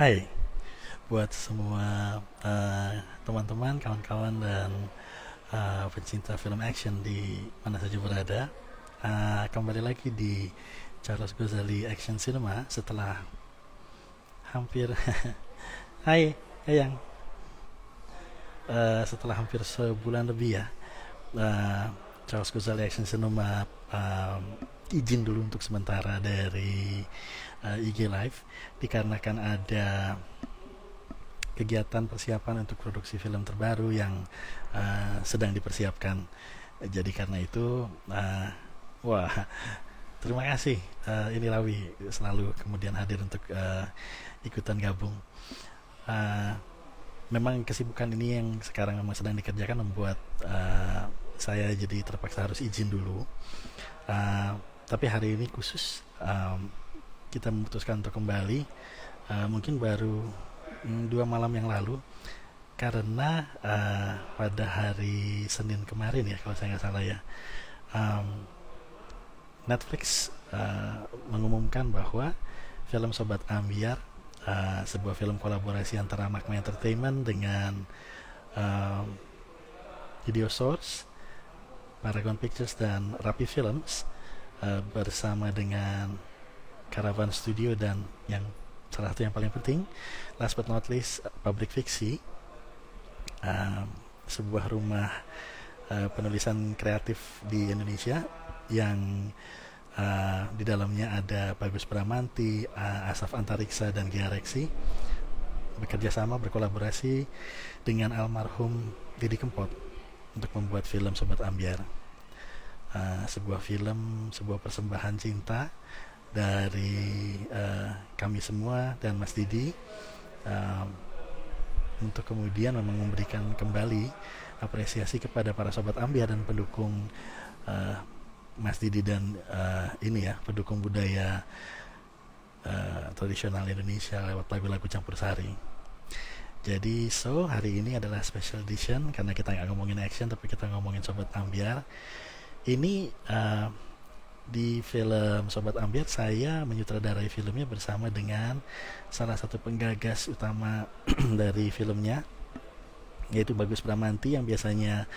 Hai buat semua teman-teman, kawan-kawan dan pencinta film action di mana saja berada. Kembali lagi di Charles Ghazali Action Cinema setelah hampir Hai, Yang setelah hampir sebulan lebih ya. eh, Charles Ghazali Action Cinema izin dulu untuk sementara dari IG Live dikarenakan ada kegiatan persiapan untuk produksi film terbaru yang sedang dipersiapkan. Jadi karena itu, wah, terima kasih. Ini Rawi selalu kemudian hadir untuk ikutan gabung. Uh, Memang kesibukan ini yang sekarang memang sedang dikerjakan membuat saya jadi terpaksa harus izin dulu. Uh, tapi hari ini khusus kita memutuskan untuk kembali. Mungkin baru 2 malam yang lalu karena pada hari Senin kemarin ya kalau saya nggak salah ya, um, Netflix mengumumkan bahwa film Sobat Ambiar, sebuah film kolaborasi antara Magma Entertainment dengan um, Video Source, Paragon Pictures dan Rapi Films, bersama dengan Caravan Studio dan yang salah satu yang paling penting, last but not least, Pabrik Fiksi, um, sebuah rumah penulisan kreatif di Indonesia yang di dalamnya ada Bagus Bramanti, Asaf Antariksa dan Gia Reksi, bekerja sama berkolaborasi dengan almarhum Didi Kempot untuk membuat film Sobat Ambiar. Sebuah film, sebuah persembahan cinta dari kami semua dan Mas Didi, uh, untuk kemudian memang memberikan kembali apresiasi kepada para sobat ambiar dan pendukung uh, Mas Didi dan ini ya, pendukung budaya tradisional Indonesia lewat lagu-lagu campur sari. Jadi hari ini adalah special edition karena kita nggak ngomongin action tapi kita ngomongin sobat ambiar. Ini di film Sobat Ambiar saya menyutradarai filmnya bersama dengan salah satu penggagas utama dari filmnya, yaitu Bagus Bramanti yang biasanya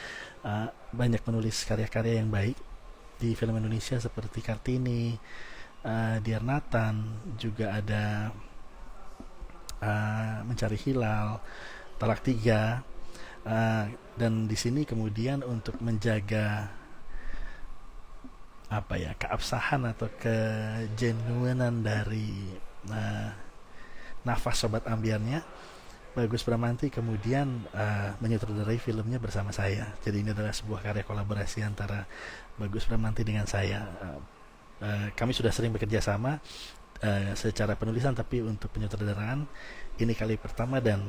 banyak menulis karya-karya yang baik di film Indonesia seperti Kartini, Diar Nathan, juga ada Mencari Hilal, Talak Tiga, dan di sini kemudian untuk menjaga apa ya, keabsahan atau kegenuinan dari nafas sobat ambiarnya, Bagus Bramanti kemudian menyutradarai filmnya bersama saya. Jadi ini adalah sebuah karya kolaborasi antara Bagus Bramanti dengan saya. Kami sudah sering bekerja sama secara penulisan, tapi untuk penyutradaraan ini kali pertama dan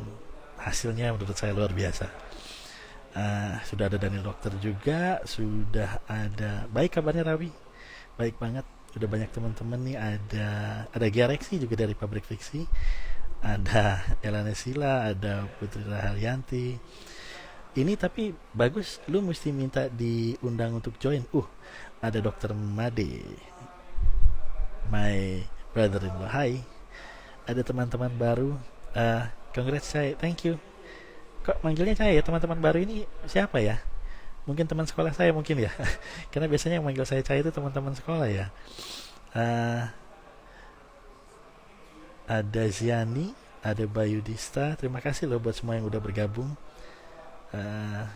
hasilnya menurut saya luar biasa. Sudah ada Daniel Dokter juga, sudah ada, baik kabarnya Rawi, baik banget, udah banyak teman-teman nih, ada Giareksi juga dari Pabrik Fiksi, ada Elana Sila, ada Putri Raharyanti. Ini tapi bagus, lu mesti minta diundang untuk join. Ada Dokter Made, my brother-in-law. Hai, ada teman-teman baru. Congrats saya, thank you. Kok manggilnya saya ya, teman-teman baru ini siapa ya? Mungkin teman sekolah saya mungkin ya. Karena biasanya yang manggil saya Cai itu teman-teman sekolah ya. Uh, ada Ziani, ada Bayu Dista. Terima kasih loh buat semua yang udah bergabung. Uh,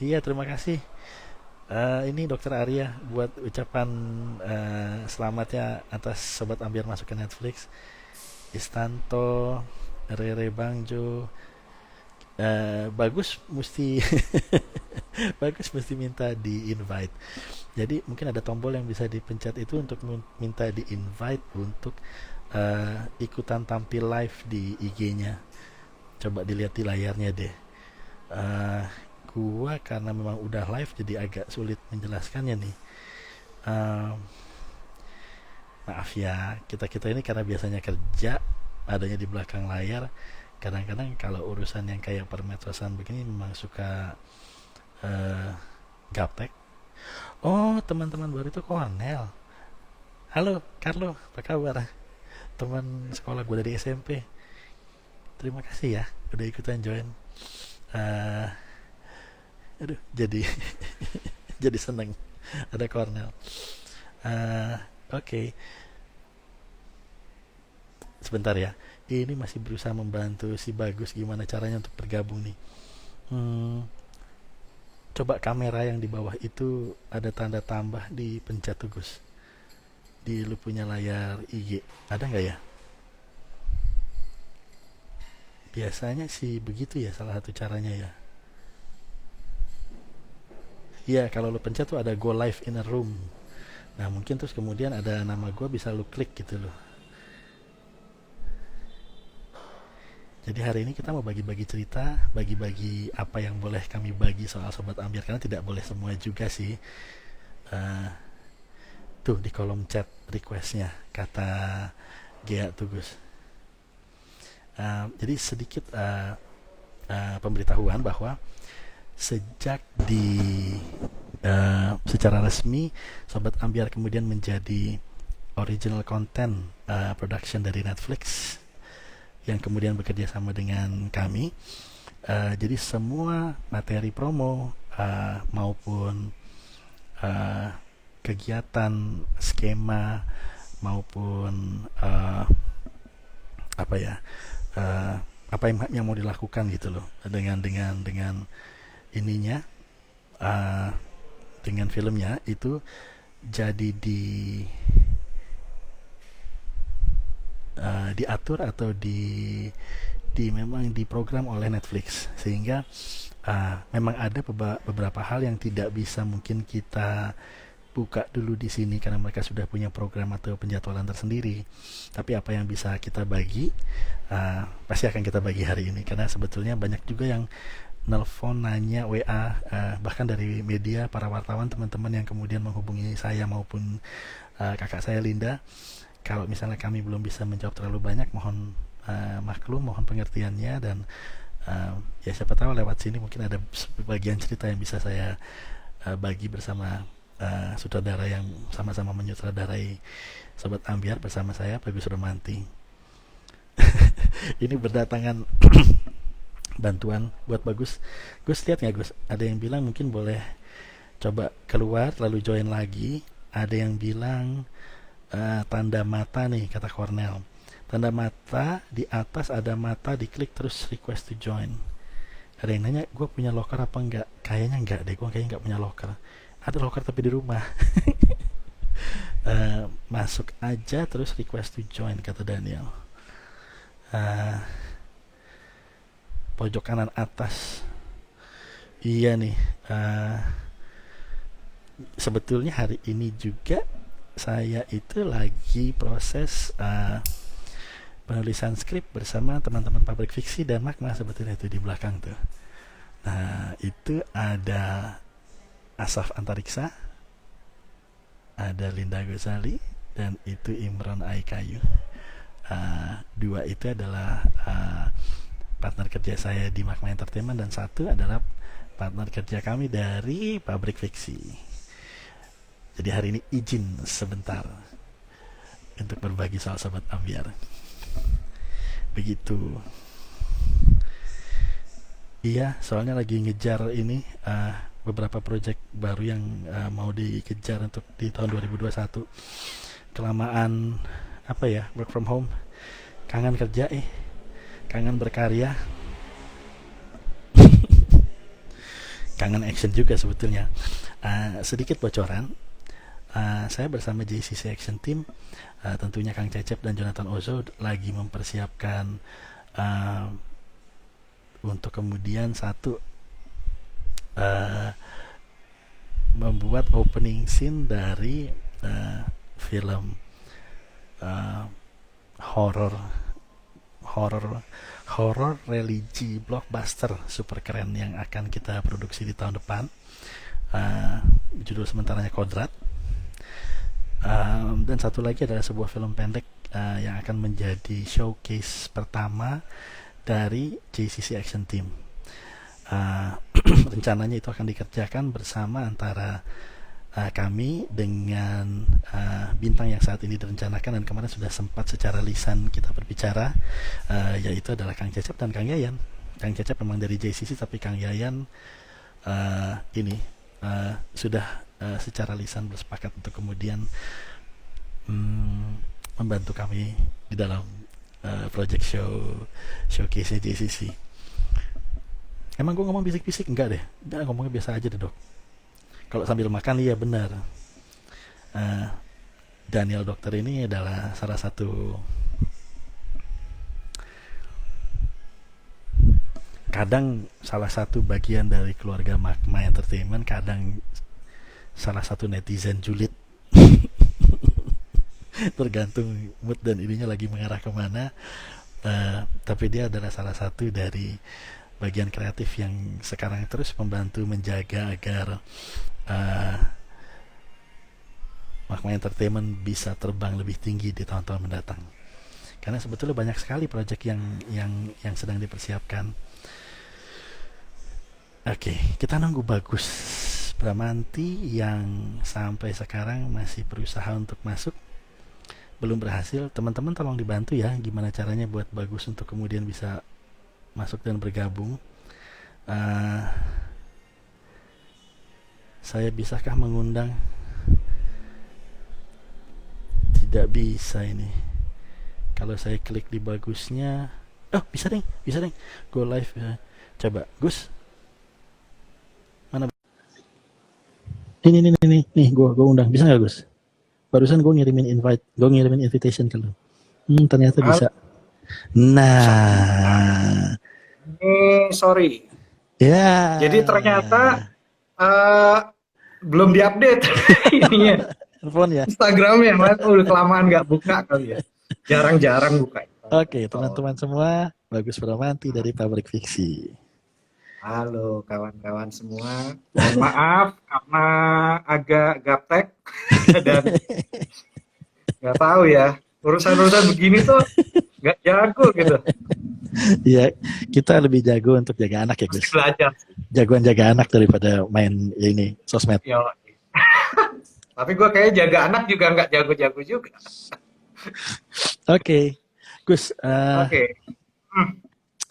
iya, terima kasih. Ini Dokter Arya buat ucapan selamatnya atas Sobat Ambiar masuk ke Netflix. Istanto, Rere Bangjo, bagus mesti bagus mesti minta di invite. Jadi mungkin ada tombol yang bisa dipencet itu untuk minta di invite untuk ikutan tampil live di IG-nya. Coba dilihat di layarnya deh. Gua karena memang udah live jadi agak sulit menjelaskannya nih. Uh, Maaf ya, kita ini karena biasanya kerja adanya di belakang layar. Kadang-kadang kalau urusan yang kayak permetrosan begini memang suka uh, gaptek. Oh, teman-teman baru itu Cornell. Halo Carlo, apa kabar? Teman sekolah gue dari SMP. terima kasih ya udah ikutan join. uh, Aduh, jadi jadi seneng ada Cornell. uh, Oke, sebentar ya, ini masih berusaha membantu si Bagus gimana caranya untuk bergabung nih. hmm, Coba kamera yang di bawah itu ada tanda tambah, dipencet tuh Gus, di lu punya layar IG, ada nggak ya? Biasanya sih begitu ya, salah satu caranya ya. Iya, kalau lu pencet tuh ada go live in a room. Nah, mungkin terus kemudian ada nama gua, bisa lu klik gitu loh. Jadi hari ini kita mau bagi-bagi cerita, bagi-bagi apa yang boleh kami bagi soal Sobat Ambiar, karena tidak boleh semua juga sih. Eh, Tuh di kolom chat requestnya kata Gea Tugus. Jadi sedikit pemberitahuan bahwa sejak secara resmi Sobat Ambiar kemudian menjadi original content production dari Netflix yang kemudian bekerja sama dengan kami. Jadi semua materi promo maupun kegiatan, skema, maupun apa ya, apa yang mau dilakukan gitu loh dengan ininya, uh, dengan filmnya itu jadi diatur atau memang diprogram oleh Netflix, sehingga memang ada beberapa hal yang tidak bisa mungkin kita buka dulu di sini karena mereka sudah punya program atau penjadwalan tersendiri. Tapi apa yang bisa kita bagi pasti akan kita bagi hari ini, karena sebetulnya banyak juga yang nelpon, nanya, WA, bahkan dari media, para wartawan, teman-teman yang kemudian menghubungi saya maupun kakak saya Linda. Kalau misalnya kami belum bisa menjawab terlalu banyak, mohon maklum, mohon pengertiannya. Dan ya siapa tahu lewat sini mungkin ada bagian cerita yang bisa saya bagi bersama sutradara yang sama-sama menyutradarai Sobat Ambiar bersama saya, Bagus Romanti. Ini berdatangan bantuan buat Bagus. Gus, lihat nggak Gus? Ada yang bilang mungkin boleh coba keluar lalu join lagi. Ada yang bilang tanda mata nih, kata Cornell. Tanda mata, di atas ada mata, diklik terus request to join. Ada yang nanya, gue punya locker apa enggak? Kayaknya enggak deh, gue kayaknya enggak punya locker. Ada locker tapi di rumah. Masuk aja terus request to join, kata Daniel. Pojok kanan atas. Iya nih, sebetulnya hari ini juga saya itu lagi proses penulisan skrip bersama teman-teman Pabrik Fiksi dan Makna, sebetulnya itu di belakang tuh. Nah, itu ada Asaf Antariksa, ada Linda Gozali, dan itu Imron Aikayu. Dua itu adalah partner kerja saya di Makna Entertainment, dan satu adalah partner kerja kami dari Pabrik Fiksi. Jadi hari ini izin sebentar untuk berbagi soal Sobat Ambiar. Begitu. Iya, soalnya lagi ngejar ini beberapa proyek baru yang mau dikejar untuk di tahun 2021. Kelamaan apa ya, work from home. Kangen kerja kangen berkarya. Kangen action juga sebetulnya. Sedikit bocoran, saya bersama JCC Action Team, tentunya Kang Cecep dan Jonathan Ozo lagi mempersiapkan untuk kemudian membuat opening scene dari film horror religi blockbuster super keren yang akan kita produksi di tahun depan. Judul sementaranya Kodrat. Dan satu lagi adalah sebuah film pendek yang akan menjadi showcase pertama dari JCC Action Team. Rencananya itu akan dikerjakan bersama antara kami dengan bintang yang saat ini direncanakan dan kemarin sudah sempat secara lisan kita berbicara, yaitu adalah Kang Cecep dan Kang Yayan. Kang Cecep memang dari JCC, tapi Kang Yayan ini sudah secara lisan bersepakat untuk kemudian membantu kami di dalam project showcase JCC. Emang gue ngomong bisik-bisik? Enggak deh, udah ngomongnya biasa aja deh dok. Kalau sambil makan iya benar. Daniel dokter ini adalah salah satu, kadang salah satu bagian dari keluarga Magma Entertainment, kadang salah satu netizen julid. Tergantung mood dan ininya lagi mengarah kemana. Tapi dia adalah salah satu dari bagian kreatif yang sekarang terus membantu menjaga agar Magma Entertainment bisa terbang lebih tinggi di tahun-tahun mendatang. Karena sebetulnya banyak sekali proyek yang sedang dipersiapkan. Oke, kita nunggu Bagus Bramanti yang sampai sekarang masih berusaha untuk masuk. Belum berhasil. Teman-teman tolong dibantu ya, gimana caranya buat Bagus untuk kemudian bisa masuk dan bergabung. Saya bisakah mengundang? Tidak bisa ini. Kalau saya klik di Bagusnya, oh bisa deng, go live ya. Coba Gus, mana? Nih, gue undang, bisa nggak Gus? Barusan gue ngirimin invitation ke lu. Ternyata bisa. Nah, sorry. ya. Jadi ternyata belum diupdate ininya. Telepon ya. Instagramnya, udah kelamaan nggak buka kali ya. Jarang-jarang buka. Oke, teman-teman semua, Bagus Bramanti dari Pabrik Fiksi. Halo kawan-kawan semua. Mohon maaf karena agak gaptek dan nggak tahu ya. Urusan-urusan begini tuh nggak jago gitu. Iya, kita lebih jago untuk jaga anak ya Gus. Belajar. Jagoan jaga anak daripada main ini sosmed. Yo. Tapi gue kayaknya jaga anak juga nggak jago-jago juga. Oke, Gus. Oke.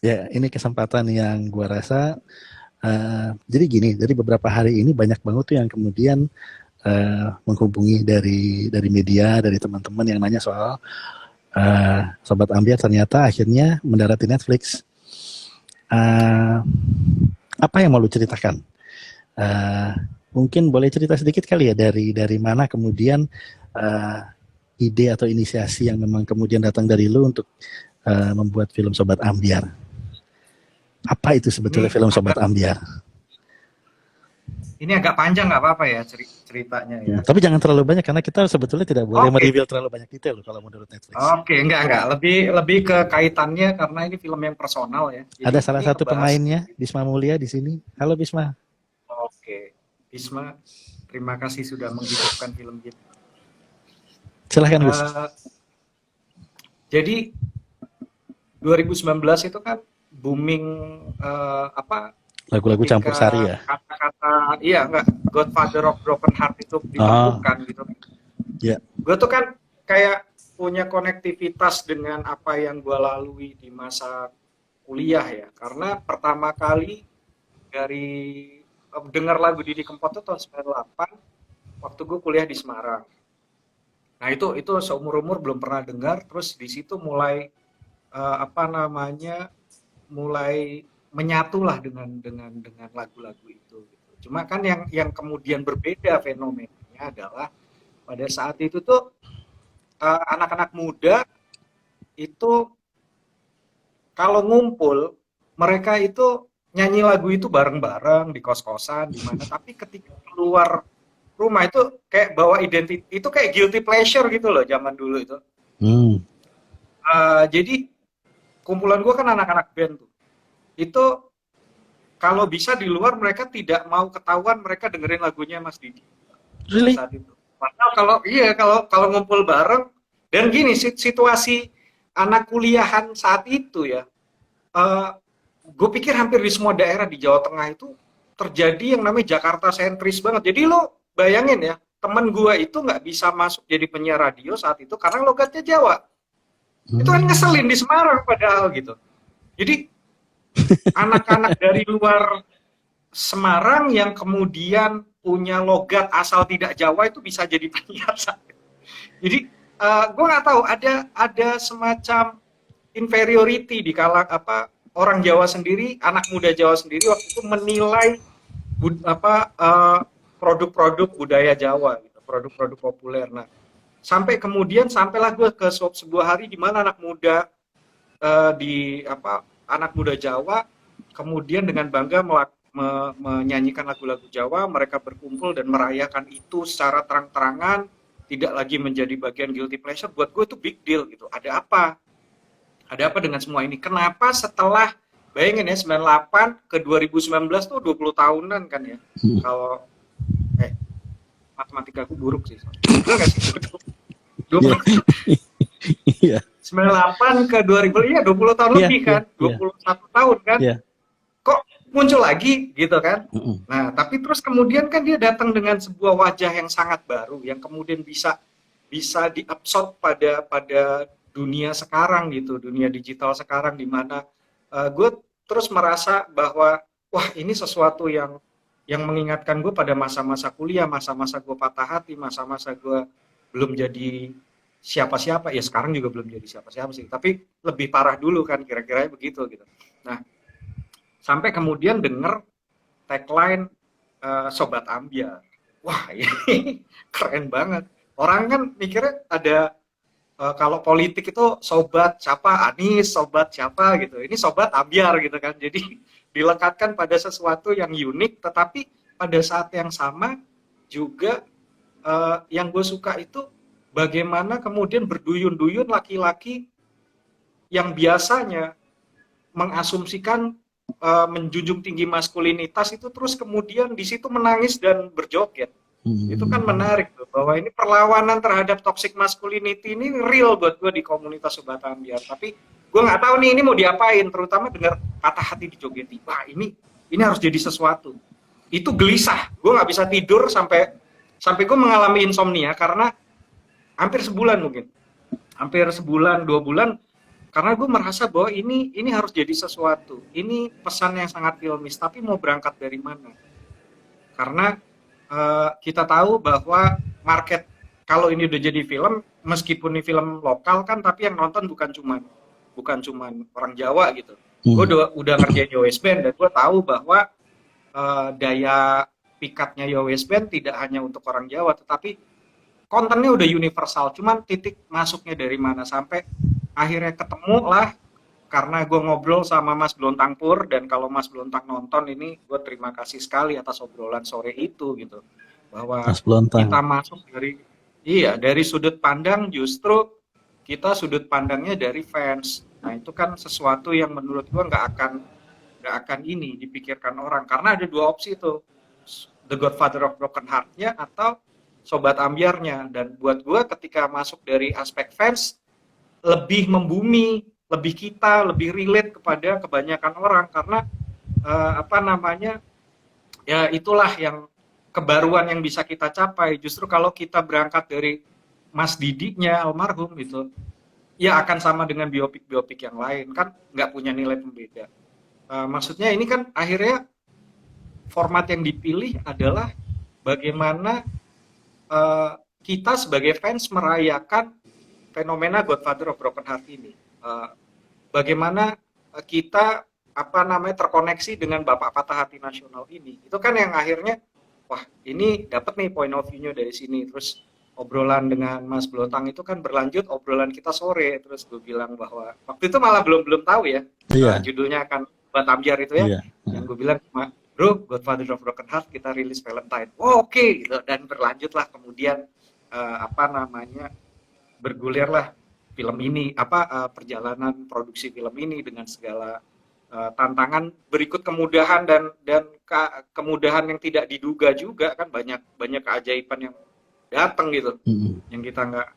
Ya, ini kesempatan yang gue rasa. Jadi gini, dari beberapa hari ini banyak banget tuh yang kemudian menghubungi dari media, dari teman-teman yang nanya soal Sobat Ambiar ternyata akhirnya mendarat di Netflix. Apa yang mau lu ceritakan? Mungkin boleh cerita sedikit kali ya dari mana kemudian ide atau inisiasi yang memang kemudian datang dari lu untuk membuat film Sobat Ambiar. Apa itu sebetulnya film Sobat Ambiar? Ini agak panjang, nggak apa-apa ya ceritanya ya. Tapi jangan terlalu banyak karena kita sebetulnya tidak boleh mereveal terlalu banyak detail loh kalau menurut Netflix. Oke, enggak. Lebih ke kaitannya karena ini film yang personal ya. Jadi ada salah satu pemainnya, Bisma Mulia di sini. Halo Bisma. Oke, Bisma, terima kasih sudah menghidupkan film kita. Silahkan Gus. Jadi 2019 itu kan booming lagu-lagu campur sari ya. Kata-kata Godfather of Broken Heart itu dilakukan gitu. Iya. Gue tuh kan kayak punya konektivitas dengan apa yang gue lalui di masa kuliah ya. Karena pertama kali dari dengar lagu Didi Kempot itu tahun 98 waktu gue kuliah di Semarang. Nah itu seumur-umur belum pernah dengar. Terus di situ mulai mulai menyatulah dengan lagu-lagu itu. Cuma kan yang kemudian berbeda fenomenanya adalah pada saat itu tuh anak-anak muda itu kalau ngumpul mereka itu nyanyi lagu itu bareng-bareng di kos-kosan di mana, tapi ketika keluar rumah itu kayak bawa identitas, itu kayak guilty pleasure gitu loh zaman dulu itu. Jadi kumpulan gue kan anak-anak band tuh. Itu kalau bisa di luar mereka tidak mau ketahuan mereka dengerin lagunya Mas Didi. Really? Saat itu. Padahal kalau ngumpul bareng dan gini situasi anak kuliahan saat itu ya, gue pikir hampir di semua daerah di Jawa Tengah itu terjadi yang namanya Jakarta sentris banget. Jadi lo bayangin ya, temen gua itu nggak bisa masuk jadi penyiar radio saat itu karena logatnya Jawa. Itu kan ngeselin di Semarang padahal gitu. Jadi anak-anak dari luar Semarang yang kemudian punya logat asal tidak Jawa itu bisa jadi penyiar. Jadi gue nggak tahu ada semacam inferiority di kalang apa orang Jawa sendiri, anak muda Jawa sendiri waktu itu menilai produk-produk budaya Jawa, gitu, produk-produk populer. Nah, sampai kemudian sampailah gue ke sebuah hari di mana anak muda di anak muda Jawa kemudian dengan bangga menyanyikan lagu-lagu Jawa, mereka berkumpul dan merayakan itu secara terang-terangan, tidak lagi menjadi bagian guilty pleasure. Buat gue itu big deal gitu. Ada apa? Ada apa dengan semua ini? Kenapa setelah bayangin ya 98 ke 2019 tuh 20 tahunan kan ya. Kalau matematika aku buruk sih. Betul nggak sih? 20. Iya. 98 ke 2000 iya 20 tahun lebih kan. 21 tahun kan. Kok muncul lagi gitu kan. Nah, tapi terus kemudian kan dia datang dengan sebuah wajah yang sangat baru yang kemudian bisa diabsorb pada dunia sekarang gitu, dunia digital sekarang di mana gue terus merasa bahwa wah ini sesuatu yang mengingatkan gue pada masa-masa kuliah, masa-masa gue patah hati, masa-masa gue belum jadi siapa-siapa, ya sekarang juga belum jadi siapa-siapa sih, tapi lebih parah dulu kan kira-kira begitu gitu. Nah, sampai kemudian denger tagline Sobat Ambyar. Wah, ini keren banget. Orang kan mikirnya ada kalau politik itu sobat siapa Anies, sobat siapa gitu. Ini sobat Ambyar gitu kan. Jadi dilekatkan pada sesuatu yang unik, tetapi pada saat yang sama juga yang gue suka itu bagaimana kemudian berduyun-duyun laki-laki yang biasanya mengasumsikan menjunjung tinggi maskulinitas itu terus kemudian di situ menangis dan berjoget. Itu kan menarik tuh, bahwa ini perlawanan terhadap toxic masculinity ini real buat gue di komunitas Sobat Ambyar. Tapi gue nggak tahu nih ini mau diapain, terutama dengar patah hati dijogeti. Wah ini harus jadi sesuatu. Itu gelisah, gue nggak bisa tidur sampai gue mengalami insomnia karena hampir sebulan mungkin, hampir sebulan 2 bulan, karena gue merasa bahwa ini harus jadi sesuatu. Ini pesan yang sangat filmis, tapi mau berangkat dari mana? Karena kita tahu bahwa market kalau ini udah jadi film, meskipun ini film lokal kan, tapi yang nonton bukan cuman orang Jawa gitu. Gue udah ngerjain Yo West Band dan gue tahu bahwa daya pikatnya Yo West Band tidak hanya untuk orang Jawa, tetapi kontennya udah universal. Cuman titik masuknya dari mana, sampai akhirnya ketemu lah. Karena gue ngobrol sama Mas Blontang Pur, dan kalau Mas Blontang nonton ini, gue terima kasih sekali atas obrolan sore itu gitu, bahwa kita masuk dari sudut pandang, justru kita sudut pandangnya dari fans. Nah itu kan sesuatu yang menurut gue nggak akan ini dipikirkan orang, karena ada dua opsi itu, The Godfather of Broken Heart-nya atau Sobat Ambyarnya. Dan buat gue ketika masuk dari aspek fans, lebih membumi, lebih relate kepada kebanyakan orang, karena ya itulah yang kebaruan yang bisa kita capai. Justru kalau kita berangkat dari Mas Didinya almarhum gitu, ya akan sama dengan biopik yang lain, kan nggak punya nilai pembeda. Maksudnya ini kan akhirnya format yang dipilih adalah bagaimana kita sebagai fans merayakan fenomena Godfather of Broken Heart ini. Bagaimana kita terkoneksi dengan Bapak Patah Hati Nasional ini. Itu kan yang akhirnya wah, ini dapat nih point of view-nya dari sini. Terus obrolan dengan Mas Blontang itu kan berlanjut obrolan kita sore. Terus gue bilang bahwa waktu itu malah belum tahu ya. Judulnya akan Sobat Ambyar itu ya. Yang gue bilang, bro, Godfather of Broken Heart kita rilis Valentine. Oke, gitu. Dan berlanjutlah kemudian bergulirlah film ini, perjalanan produksi film ini dengan segala tantangan, berikut kemudahan dan kemudahan yang tidak diduga juga kan, banyak keajaiban yang datang gitu, yang kita nggak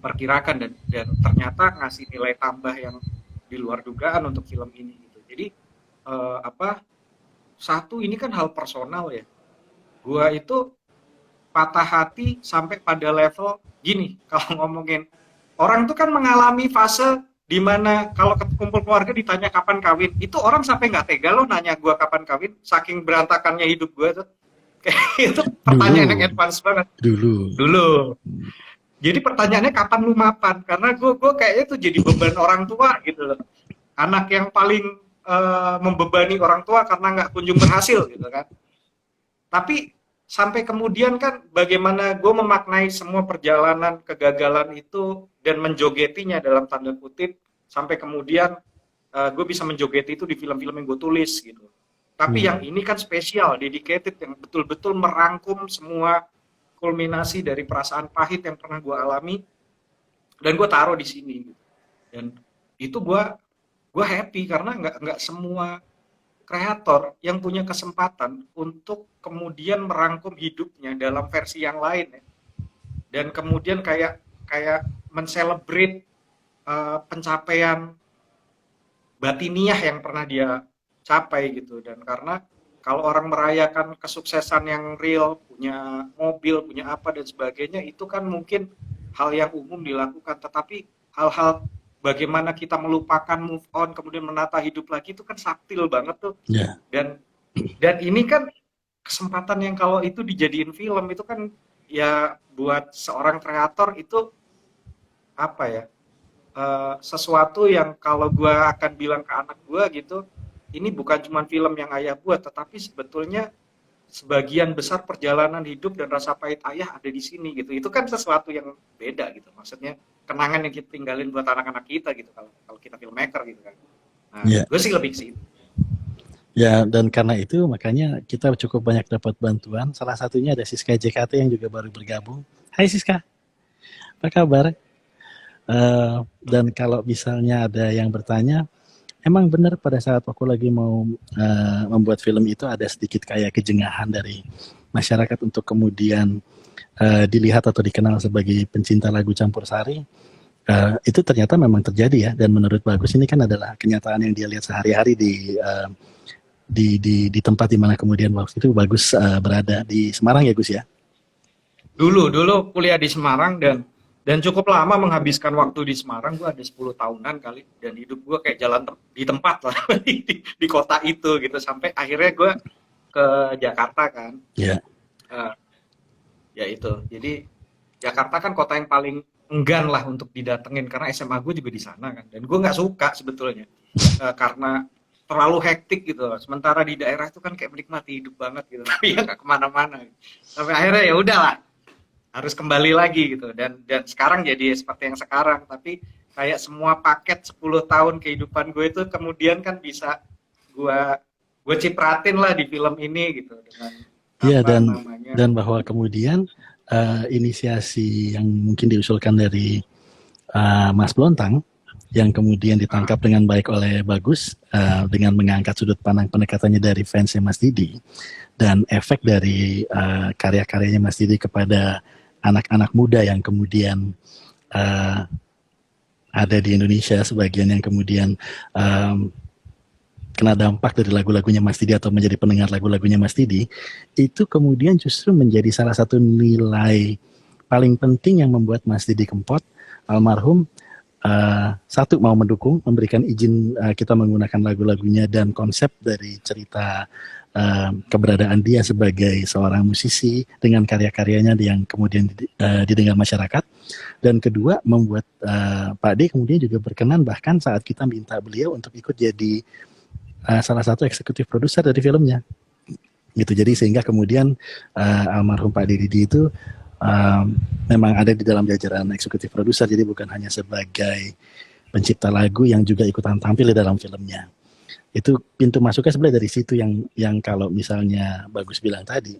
perkirakan, dan ternyata ngasih nilai tambah yang di luar dugaan untuk film ini gitu. Jadi satu, ini kan hal personal ya. Gua itu patah hati sampai pada level gini. Kalau ngomongin orang tuh kan mengalami fase di mana kalau kumpul keluarga ditanya kapan kawin, itu orang sampai nggak tega loh nanya gue kapan kawin, saking berantakannya hidup gue tuh. Kayak itu pertanyaan yang Dulu, advance banget dulu. dulu. Jadi pertanyaannya kapan lu mapan? Karena gue kayaknya tuh jadi beban orang tua gitu loh. Anak yang paling membebani orang tua karena nggak kunjung berhasil gitu kan. Tapi sampai kemudian kan bagaimana gue memaknai semua perjalanan kegagalan itu dan menjogetinya dalam tanda kutip sampai kemudian gue bisa menjogeti itu di film-film yang gue tulis gitu. Tapi yang ini kan spesial, dedicated, yang betul-betul merangkum semua kulminasi dari perasaan pahit yang pernah gue alami dan gue taruh di sini. Dan itu gue happy karena nggak semua kreator yang punya kesempatan untuk kemudian merangkum hidupnya dalam versi yang lain ya. Dan kemudian kayak mencelebrate pencapaian batiniah yang pernah dia capai gitu. Dan karena kalau orang merayakan kesuksesan yang real, punya mobil, punya apa dan sebagainya, itu kan mungkin hal yang umum dilakukan, tetapi hal-hal bagaimana kita melupakan, move on, kemudian menata hidup lagi itu kan subtil banget tuh. Yeah. Dan ini kan kesempatan yang kalau itu dijadiin film itu kan ya buat seorang kreator itu apa ya, sesuatu yang kalau gue akan bilang ke anak gue gitu, ini bukan cuma film yang ayah buat, tetapi sebetulnya sebagian besar perjalanan hidup dan rasa pahit ayah ada di sini gitu. Itu kan sesuatu yang beda gitu. Maksudnya kenangan yang kita tinggalin buat anak-anak kita gitu kalau kita filmmaker gitu kan. Nah, gue sih lebih sih. Ya, dan karena itu makanya kita cukup banyak dapat bantuan. Salah satunya ada Siska JKT yang juga baru bergabung. Hai Siska, apa kabar? Dan kalau misalnya ada yang bertanya, emang benar pada saat aku lagi mau membuat film itu ada sedikit kayak kejengahan dari masyarakat untuk kemudian dilihat atau dikenal sebagai pencinta lagu campur sari. Itu ternyata memang terjadi ya, dan menurut Bagus ini kan adalah kenyataan yang dia lihat sehari-hari di tempat di mana kemudian waktu itu Bagus berada di Semarang ya Gus ya? Dulu kuliah di Semarang dan cukup lama menghabiskan waktu di Semarang. Gue ada 10 tahunan kali, dan hidup gue kayak jalan di tempat lah di kota itu gitu, sampai akhirnya gue ke Jakarta kan. Iya. Ya itu, jadi Jakarta kan kota yang paling enggan lah untuk didatengin karena SMA gue juga di sana kan, dan gue nggak suka sebetulnya karena terlalu hektik gitu. Sementara di daerah itu kan kayak menikmati hidup banget gitu, tapi ya nggak kemana-mana. Sampai akhirnya ya udahlah, harus kembali lagi gitu, dan sekarang jadi seperti yang sekarang. Tapi kayak semua paket 10 tahun kehidupan gue itu kemudian kan bisa gue cipratin lah di film ini gitu, dengan iya, dan bahwa kemudian inisiasi yang mungkin diusulkan dari Mas Blontang yang kemudian ditangkap dengan baik oleh Bagus dengan mengangkat sudut pandang pendekatannya dari fansnya Mas Didi, dan efek dari karya-karyanya Mas Didi kepada anak-anak muda yang kemudian ada di Indonesia, sebagian yang kemudian kena dampak dari lagu-lagunya Mas Didi atau menjadi pendengar lagu-lagunya Mas Didi, itu kemudian justru menjadi salah satu nilai paling penting yang membuat Mas Didi Kempot almarhum satu, mau mendukung, memberikan izin kita menggunakan lagu-lagunya dan konsep dari cerita keberadaan dia sebagai seorang musisi dengan karya-karyanya yang kemudian didengar masyarakat. Dan kedua, membuat Pak D kemudian juga berkenan bahkan saat kita minta beliau untuk ikut jadi salah satu eksekutif produser dari filmnya gitu. Jadi sehingga kemudian almarhum Pak Didi itu memang ada di dalam jajaran eksekutif produser, jadi bukan hanya sebagai pencipta lagu yang juga ikutan tampil di dalam filmnya. Itu pintu masuknya sebenarnya dari situ yang kalau misalnya Bagus bilang tadi,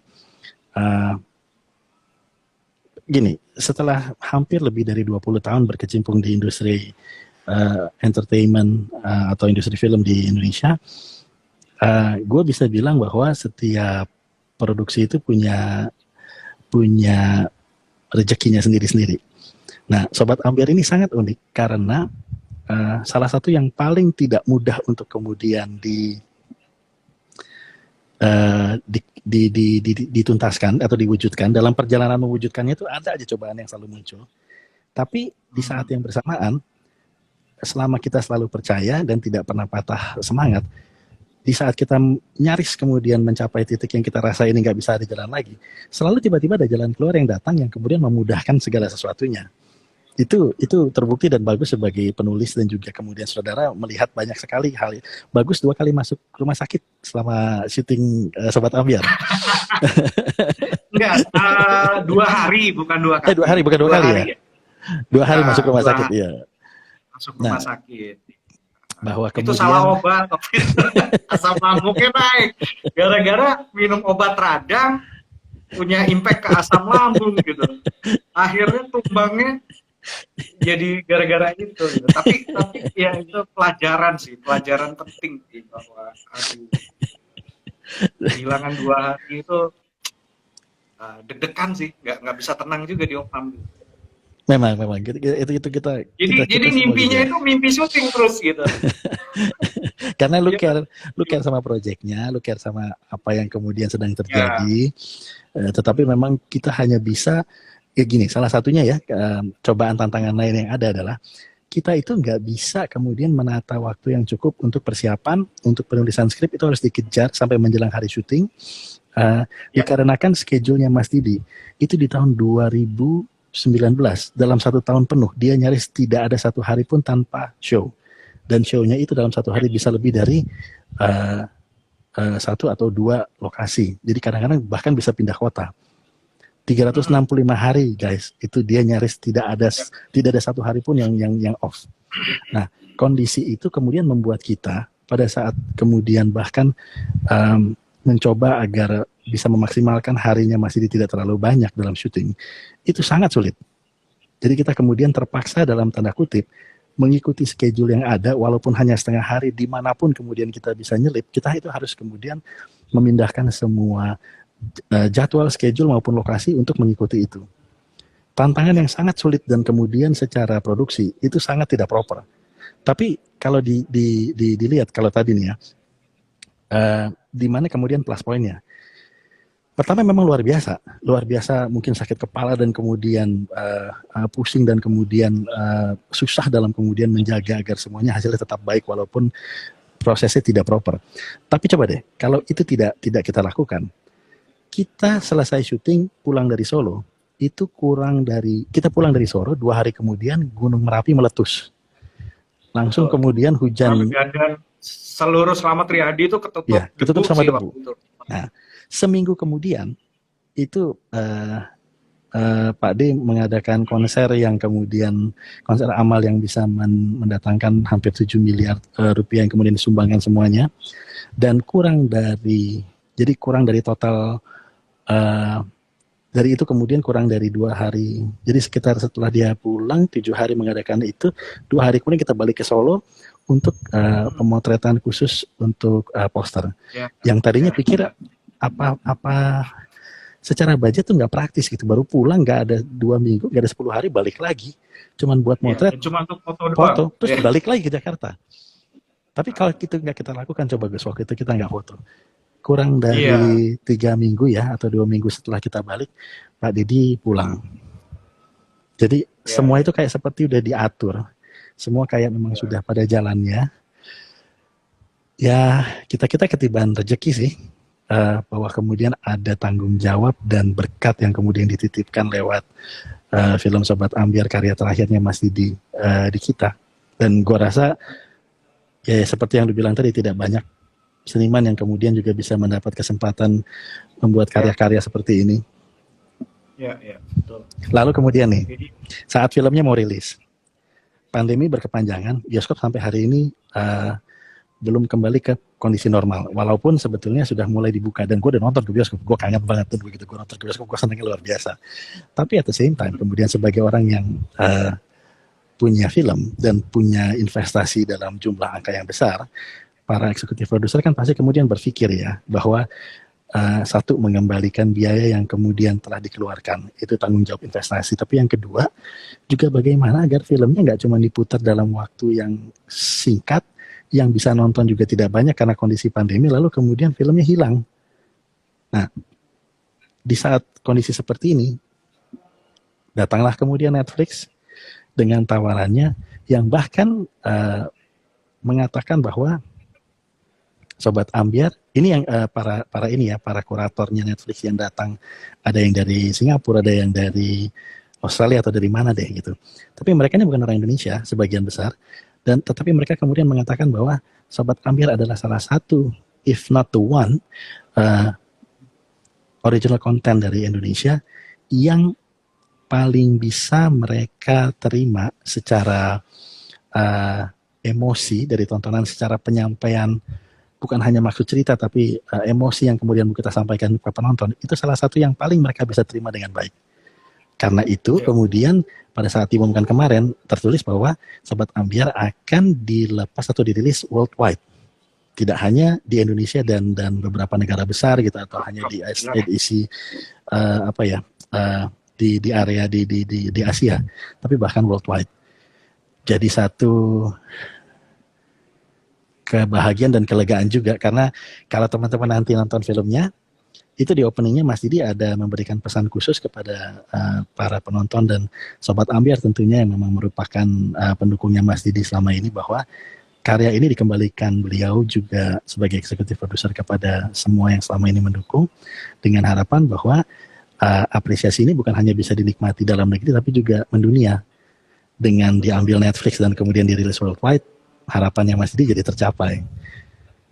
gini, setelah hampir lebih dari 20 tahun berkecimpung di industri entertainment atau industri film di Indonesia, gue bisa bilang bahwa setiap produksi itu punya rezekinya sendiri-sendiri. Nah, Sobat Ambiar ini sangat unik karena salah satu yang paling tidak mudah untuk kemudian dituntaskan atau diwujudkan. Dalam perjalanan mewujudkannya itu ada aja cobaan yang selalu muncul. Tapi di saat yang bersamaan, selama kita selalu percaya dan tidak pernah patah semangat, di saat kita nyaris kemudian mencapai titik yang kita rasa ini nggak bisa ada jalan lagi, selalu tiba-tiba ada jalan keluar yang datang yang kemudian memudahkan segala sesuatunya. Itu terbukti dan bagus sebagai penulis dan juga kemudian saudara melihat banyak sekali hal bagus 2 kali masuk rumah sakit selama syuting Sobat Ambiar. Enggak, 2 hari bukan 2 kali. 2 hari bukan 2 kali ya? 2 hari masuk rumah sakit ya. Masuk rumah sakit. Bahwa itu kemudian salah obat, asam lambungnya naik gara-gara minum obat radang punya impact ke asam lambung gitu. Akhirnya tumbangnya jadi gara-gara itu gitu. Tapi ya itu pelajaran penting sih, bahwa kehilangan 2 hari itu deg-degan sih, nggak bisa tenang juga di opam gitu. Memang itu kita jadi mimpinya itu mimpi syuting terus gitu. Karena lu care sama proyeknya, lu care sama apa yang kemudian sedang terjadi. Tetapi memang kita hanya bisa ya gini, salah satunya ya cobaan tantangan lain yang ada adalah kita itu nggak bisa kemudian menata waktu yang cukup untuk persiapan, untuk penulisan skrip itu harus dikejar sampai menjelang hari syuting. Dikarenakan schedule-nya Mas Didi itu di tahun 2019 dalam 1 tahun penuh dia nyaris tidak ada 1 hari pun tanpa show, dan show-nya itu dalam 1 hari bisa lebih dari 1 atau 2 lokasi. Jadi kadang-kadang bahkan bisa pindah kota. 365 hari guys, itu dia nyaris tidak ada 1 hari pun yang off. Nah, kondisi itu kemudian membuat kita pada saat kemudian bahkan mencoba agar bisa memaksimalkan harinya masih tidak terlalu banyak dalam syuting, itu sangat sulit. Jadi kita kemudian terpaksa dalam tanda kutip mengikuti schedule yang ada, walaupun hanya setengah hari, dimanapun kemudian kita bisa nyelip, kita itu harus kemudian memindahkan semua jadwal, schedule maupun lokasi untuk mengikuti itu. Tantangan yang sangat sulit dan kemudian secara produksi itu sangat tidak proper. Tapi kalau dilihat kalau tadi nih ya, di mana kemudian plus poinnya? Pertama memang luar biasa mungkin sakit kepala dan kemudian pusing dan kemudian susah dalam kemudian menjaga agar semuanya hasilnya tetap baik walaupun prosesnya tidak proper. Tapi coba deh, kalau itu tidak kita lakukan, kita selesai syuting pulang dari Solo, kita pulang dari Solo 2 hari kemudian Gunung Merapi meletus. Langsung kemudian hujan. Dan seluruh Slamet Riyadi itu ketutup sama debu. Nah, seminggu kemudian itu Pak D mengadakan konser yang kemudian konser amal yang bisa mendatangkan hampir 7 miliar rupiah yang kemudian disumbangkan semuanya, dan kurang dari total dari itu kemudian kurang dari 2 hari. Jadi sekitar setelah dia pulang 7 hari mengadakan itu, 2 hari kemudian kita balik ke Solo untuk pemotretan khusus untuk poster. Yang tadinya pikir apa secara budget tuh nggak praktis gitu, baru pulang nggak ada 2 minggu, nggak ada 10 hari balik lagi, cuman buat motret, cuma untuk foto terus balik lagi ke Jakarta. Tapi kalau itu nggak kita lakukan, coba Gus, waktu itu kita nggak foto, kurang dari 3 minggu ya atau 2 minggu setelah kita balik, Pak Didi pulang. Jadi semua itu kayak seperti udah diatur, semua kayak memang sudah pada jalannya. Ya kita ketibaan rezeki sih. Bahwa kemudian ada tanggung jawab dan berkat yang kemudian dititipkan lewat film Sobat Ambiar karya terakhirnya Mas Didi di kita. Dan gua rasa ya seperti yang dibilang tadi, tidak banyak seniman yang kemudian juga bisa mendapat kesempatan membuat karya-karya seperti ini. Ya, betul. Lalu kemudian nih, saat filmnya mau rilis, pandemi berkepanjangan, bioskop sampai hari ini belum kembali ke kondisi normal, walaupun sebetulnya sudah mulai dibuka, dan gue udah nonton ke bioskop, gue kangen banget tuh begitu gue nonton ke bioskop, gue senangnya luar biasa. Tapi at the same time kemudian sebagai orang yang punya film dan punya investasi dalam jumlah angka yang besar, para eksekutif produser kan pasti kemudian berpikir ya bahwa satu, mengembalikan biaya yang kemudian telah dikeluarkan, itu tanggung jawab investasi. Tapi yang kedua juga bagaimana agar filmnya nggak cuma diputar dalam waktu yang singkat, yang bisa nonton juga tidak banyak karena kondisi pandemi, lalu kemudian filmnya hilang. Nah, di saat kondisi seperti ini, datanglah kemudian Netflix dengan tawarannya yang bahkan mengatakan bahwa Sobat Ambiar, ini yang para kuratornya Netflix yang datang, ada yang dari Singapura, ada yang dari Australia atau dari mana deh gitu. Tapi mereka ini bukan orang Indonesia sebagian besar, dan tetapi mereka kemudian mengatakan bahwa Sobat Ambiar adalah salah satu, if not the one, uh, original content dari Indonesia yang paling bisa mereka terima secara emosi dari tontonan, secara penyampaian bukan hanya maksud cerita tapi emosi yang kemudian kita sampaikan ke penonton, itu salah satu yang paling mereka bisa terima dengan baik. Karena itu kemudian pada saat diumumkan kemarin tertulis bahwa Sobat Ambiar akan dilepas atau dirilis worldwide, tidak hanya di Indonesia dan beberapa negara besar gitu, atau hanya di isi di area di Asia, tapi bahkan worldwide. Jadi satu kebahagiaan dan kelegaan juga, karena kalau teman-teman nanti nonton filmnya, itu di openingnya Mas Didi ada memberikan pesan khusus kepada para penonton dan Sobat Ambiar tentunya yang memang merupakan pendukungnya Mas Didi selama ini, bahwa karya ini dikembalikan beliau juga sebagai eksekutif produser kepada semua yang selama ini mendukung, dengan harapan bahwa apresiasi ini bukan hanya bisa dinikmati dalam negeri tapi juga mendunia. Dengan diambil Netflix dan kemudian dirilis worldwide, harapannya Mas Didi jadi tercapai.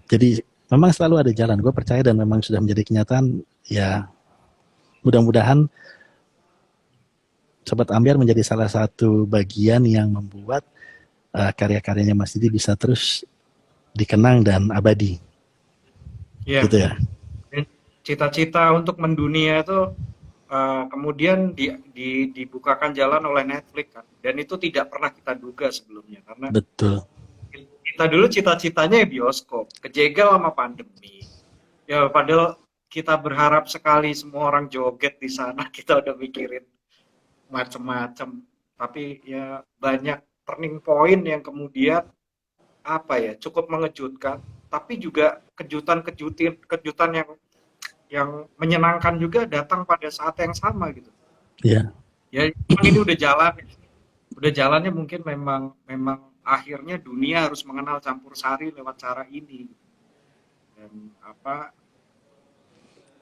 Jadi memang selalu ada jalan, gue percaya, dan memang sudah menjadi kenyataan. Ya mudah-mudahan Sobat Ambiar menjadi salah satu bagian yang membuat karya-karyanya Mas Didi bisa terus dikenang dan abadi. Ya. Gitu ya. Cita-cita untuk mendunia itu kemudian dibukakan jalan oleh Netflix kan, dan itu tidak pernah kita duga sebelumnya, karena betul, kita dulu cita-citanya bioskop, kejegal sama pandemi ya, padahal kita berharap sekali semua orang joget di sana, kita udah mikirin macem-macem, tapi ya banyak turning point yang kemudian cukup mengejutkan, tapi juga kejutan yang menyenangkan juga datang pada saat yang sama gitu. Iya. Ya ini udah jalannya mungkin memang akhirnya dunia harus mengenal campur sari lewat cara ini. Dan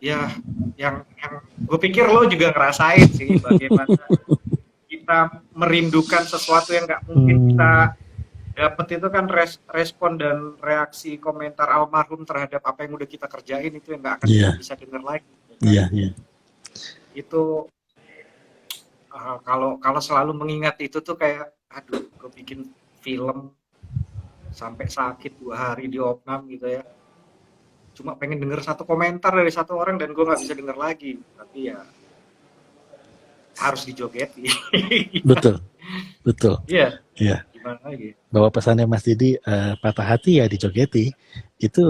yang gue pikir lo juga ngerasain sih bagaimana kita merindukan sesuatu yang nggak mungkin kita dapat, itu kan respon dan reaksi komentar almarhum terhadap apa yang udah kita kerjain, itu yang nggak akan kita bisa dengar lagi. Iya. Itu kalau selalu mengingat itu tuh kayak, aduh, gue bikin film sampai sakit 2 hari di opnam gitu ya, cuma pengen denger satu komentar dari satu orang dan gue nggak bisa denger lagi, tapi ya harus dijogeti. betul. Iya. Gimana lagi? Bahwa pesannya Mas Didi, patah hati ya dijogeti, itu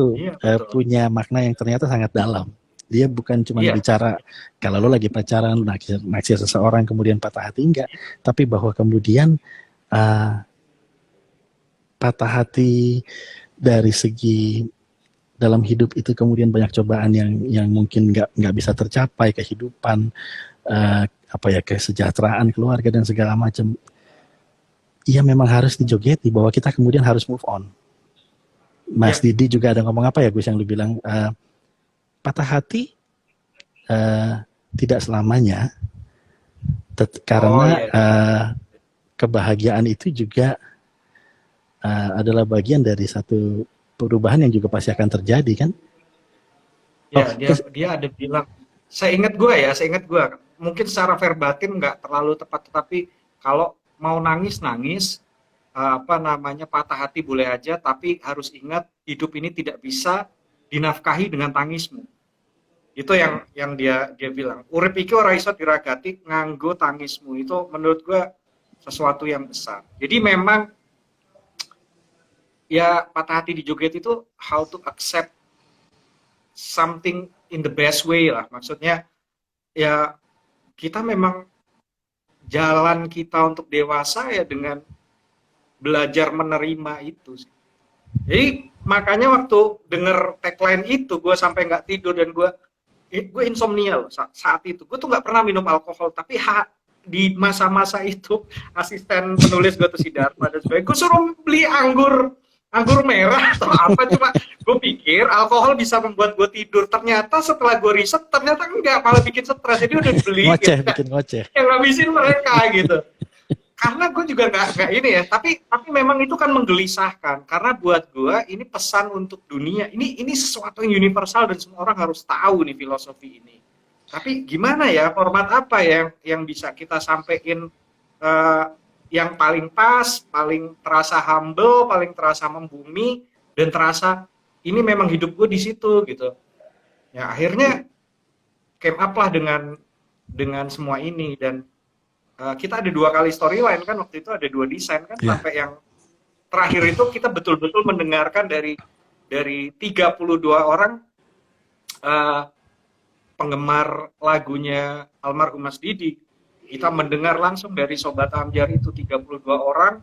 punya makna yang ternyata sangat dalam. Dia bukan cuma bicara kalau lo lagi pacaran, naksir seseorang kemudian patah hati, enggak. Tapi bahwa kemudian patah hati dari segi dalam hidup itu kemudian banyak cobaan yang mungkin nggak bisa tercapai, kehidupan, kesejahteraan keluarga dan segala macam. Iya memang harus dijogeti, bahwa kita kemudian harus move on. Mas Didi juga ada ngomong Gus yang lu bilang, patah hati tidak selamanya, karena kebahagiaan itu juga adalah bagian dari satu perubahan yang juga pasti akan terjadi kan? Dia ada bilang, saya ingat gue, mungkin secara verbatim nggak terlalu tepat, tetapi kalau mau nangis, patah hati boleh aja, tapi harus ingat hidup ini tidak bisa dinafkahi dengan tangismu. Itu yang dia bilang. Urip iki ora iso diragati nganggo tangismu. Itu menurut gue sesuatu yang besar. Jadi memang ya patah hati di joget itu how to accept something in the best way lah. Maksudnya ya kita memang jalan kita untuk dewasa ya dengan belajar menerima itu. Jadi makanya waktu denger tagline itu gue sampai nggak tidur, dan gue gue insomnia loh saat itu. Gue tuh nggak pernah minum alkohol, tapi di masa-masa itu asisten penulis gue tuh si Dharma dan sebagainya, gue suruh beli anggur merah atau apa, cuma gue pikir alkohol bisa membuat gue tidur. Ternyata setelah gue riset, ternyata enggak, malah bikin stres. Jadi udah beli ngoceh, gitu, bikin ngoceh. yang ngabisin mereka gitu. Karena gue juga nggak ini ya, tapi memang itu kan menggelisahkan. Karena buat gue ini pesan untuk dunia. Ini sesuatu yang universal dan semua orang harus tahu nih filosofi ini. Tapi gimana ya, format apa yang bisa kita sampaikan yang paling pas, paling terasa humble, paling terasa membumi, dan terasa ini memang hidup gue di situ gitu. Ya akhirnya came up lah dengan semua ini. Dan kita ada 2 kali storyline kan, waktu itu ada 2 desain kan, sampai yang terakhir itu kita betul-betul mendengarkan dari 32 orang penggemar lagunya almarhum Mas Didi. Kita mendengar langsung dari Sobat Ambyar itu 32 orang,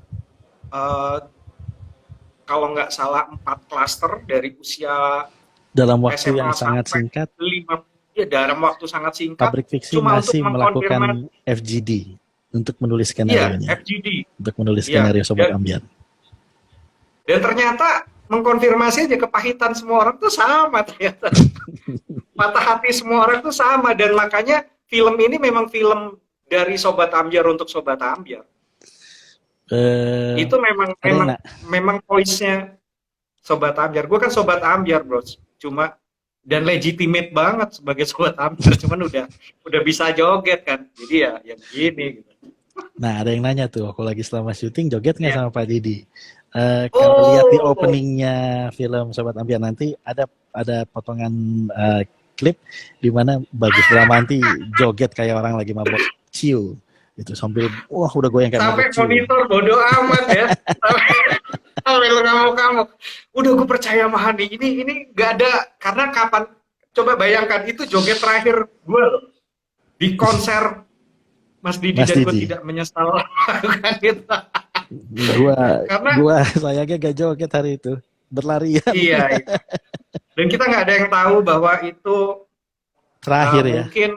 kalau nggak salah 4 klaster dari usia dalam waktu SMA yang sangat singkat. 5, ya dalam waktu sangat singkat. Pabrik Fiksi masih melakukan FGD untuk menulis skenario-nya. Iya, FGD. Untuk menulis skenario Sobat Ambyar. Dan ternyata mengkonfirmasi aja kepahitan semua orang tuh sama ternyata. Patah hati semua orang tuh sama, dan makanya film ini memang film dari Sobat Ambyar untuk Sobat Ambyar. Itu memang voice-nya Sobat Ambyar. Gue kan Sobat Ambyar, bro. Cuma dan legitimate banget sebagai Sobat Ambyar, cuman udah bisa joget kan. Jadi ya yang gini gitu. Nah, ada yang nanya tuh, aku lagi selama syuting joget nggak sama Pak Didi? Kalau lihat di openingnya film Sobat Ambyar nanti ada potongan klip di mana Bagus Bramanti joget kayak orang lagi mabok ciu itu, sambil udah goyang kayak sampai mabok ciu. Monitor bodo amat ya. Sampai lu ngamuk-ngamuk. Udah gue percaya sama Hani. Ini nggak ada, karena kapan, coba bayangkan itu joget terakhir gue di konser Mas Didi. Dan gue tidak menyesal lakukan itu. Gua sayangnya gak joget hari itu, berlarian. Iya. Dan kita nggak ada yang tahu bahwa itu terakhir ya. Mungkin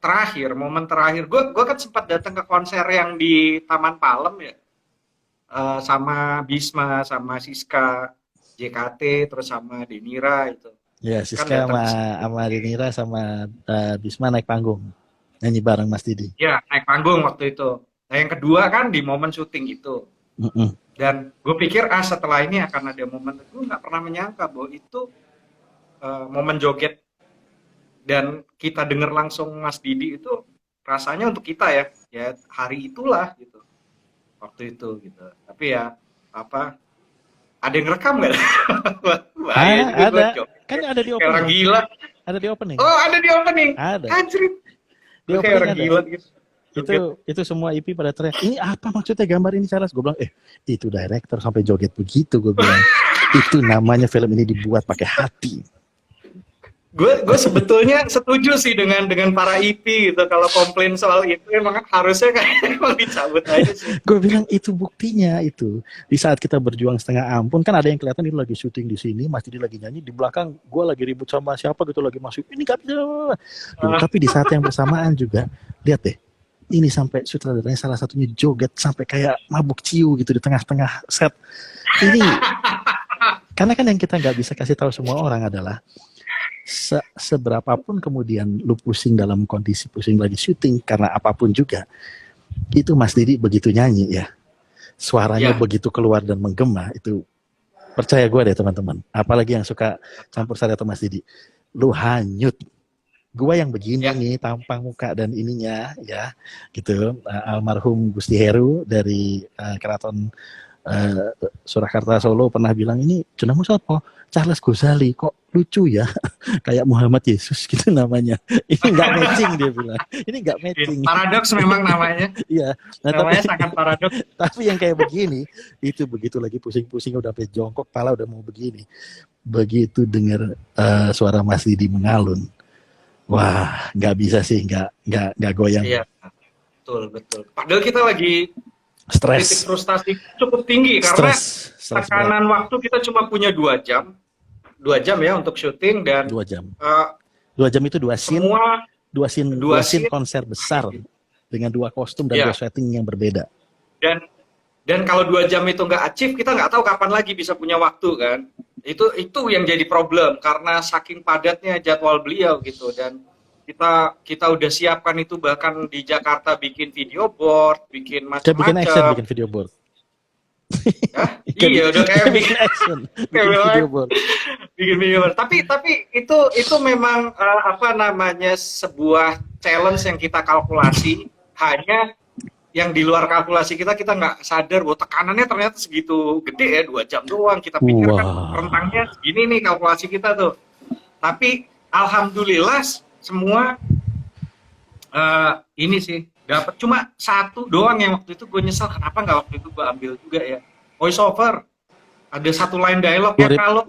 terakhir, momen terakhir. Gue kan sempat datang ke konser yang di Taman Palem ya, sama Bisma, sama Siska, JKT, terus sama Denira itu. Ya, Siska sama Denira sama Bisma naik panggung nyanyi bareng Mas Didi. Ya, naik panggung waktu itu. Nah, yang kedua kan di momen syuting itu. Dan gue pikir setelah ini akan ada momen. Gue nggak pernah menyangka bahwa itu momen joget dan kita dengar langsung Mas Didi itu rasanya untuk kita ya hari itulah gitu waktu itu gitu. Tapi ya ada yang rekam nggak? Ada. Kan ada di opening. Kayak orang gila. Ada di opening. Oh, ada di opening. Ada. Anjir. Di opening kayak orang ada. Gila gitu. Itu semua IP pada teriak, ini apa maksudnya gambar ini, Charles? Gue bilang, itu director sampai joget begitu, gue bilang. Itu namanya film ini dibuat pakai hati. Gue sebetulnya setuju sih dengan para IP gitu. Kalau komplain soal itu emang harusnya emang dicabut aja sih. Gue bilang itu buktinya itu. Di saat kita berjuang setengah ampun, kan ada yang kelihatan ini lagi syuting di sini, Mas Didi lagi nyanyi, di belakang gue lagi ribut sama siapa gitu, lagi masuk. Ini gak bisa. Tapi di saat yang bersamaan juga, lihat deh, ini sampai sutradaranya salah satunya joget sampai kayak mabuk ciu gitu di tengah-tengah set. Ini karena kan yang kita nggak bisa kasih tahu semua orang adalah seberapapun kemudian lu pusing dalam kondisi pusing lagi syuting karena apapun juga, itu Mas Didi begitu nyanyi ya, suaranya begitu keluar dan menggema, itu percaya gue deh teman-teman, apalagi yang suka campur sari atau Mas Didi, lu hanyut. Gue yang begini nih, tampang muka dan ininya ya gitu. Almarhum Gusti Heru dari Keraton Surakarta Solo pernah bilang, ini jenengmu siapa? Charles Gozali, kok lucu ya, kayak Muhammad Yesus gitu namanya. Ini nggak matching, dia bilang. Ini nggak matching. Paradoks memang namanya. Iya. Namanya sangat paradoks. Tapi yang kayak begini, itu begitu lagi pusing-pusing udah sampai jongkok, kepala udah mau begini. Begitu dengar suara Mas Didi mengalun, wah, nggak bisa sih, nggak goyang. Iya, betul. Padahal kita lagi stres, titik frustasi cukup tinggi karena tekanan waktu kita cuma punya 2 jam ya untuk syuting, dan 2 jam. 2 jam itu dua scene, semua dua scene konser besar dengan 2 kostum dan 2 setting yang berbeda. Dan kalau 2 jam itu nggak achieve, kita nggak tahu kapan lagi bisa punya waktu kan. Itu yang jadi problem karena saking padatnya jadwal beliau gitu. Dan kita udah siapkan itu, bahkan di Jakarta bikin video board, bikin macam-macam. Bikin action, bikin video board. Iya, udah kayak bikin action, bikin video board. Bikin video board. Tapi itu memang sebuah challenge yang kita kalkulasi. Hanya yang di luar kalkulasi kita nggak sadar bahwa tekanannya ternyata segitu gede ya, 2 jam doang. Kita pikir kan rentangnya segini nih kalkulasi kita tuh. Tapi alhamdulillah semua ini sih dapat. Cuma 1 doang yang waktu itu gue nyesel, kenapa nggak waktu itu gue ambil juga ya, voice over. Ada 1 line dialog ya, kalau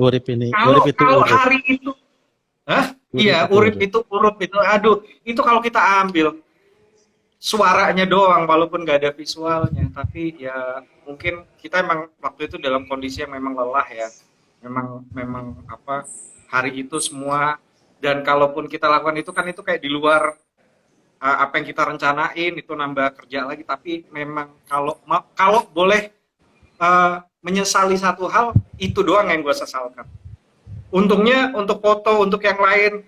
hari itu urip itu aduh, itu kalau kita ambil suaranya doang walaupun nggak ada visualnya, tapi ya mungkin kita emang waktu itu dalam kondisi yang memang lelah ya, memang hari itu semua. Dan kalaupun kita lakukan itu kan itu kayak di luar apa yang kita rencanain, itu nambah kerja lagi. Tapi memang kalau boleh menyesali satu hal, itu doang yang gue sesalkan. Untungnya untuk foto, untuk yang lain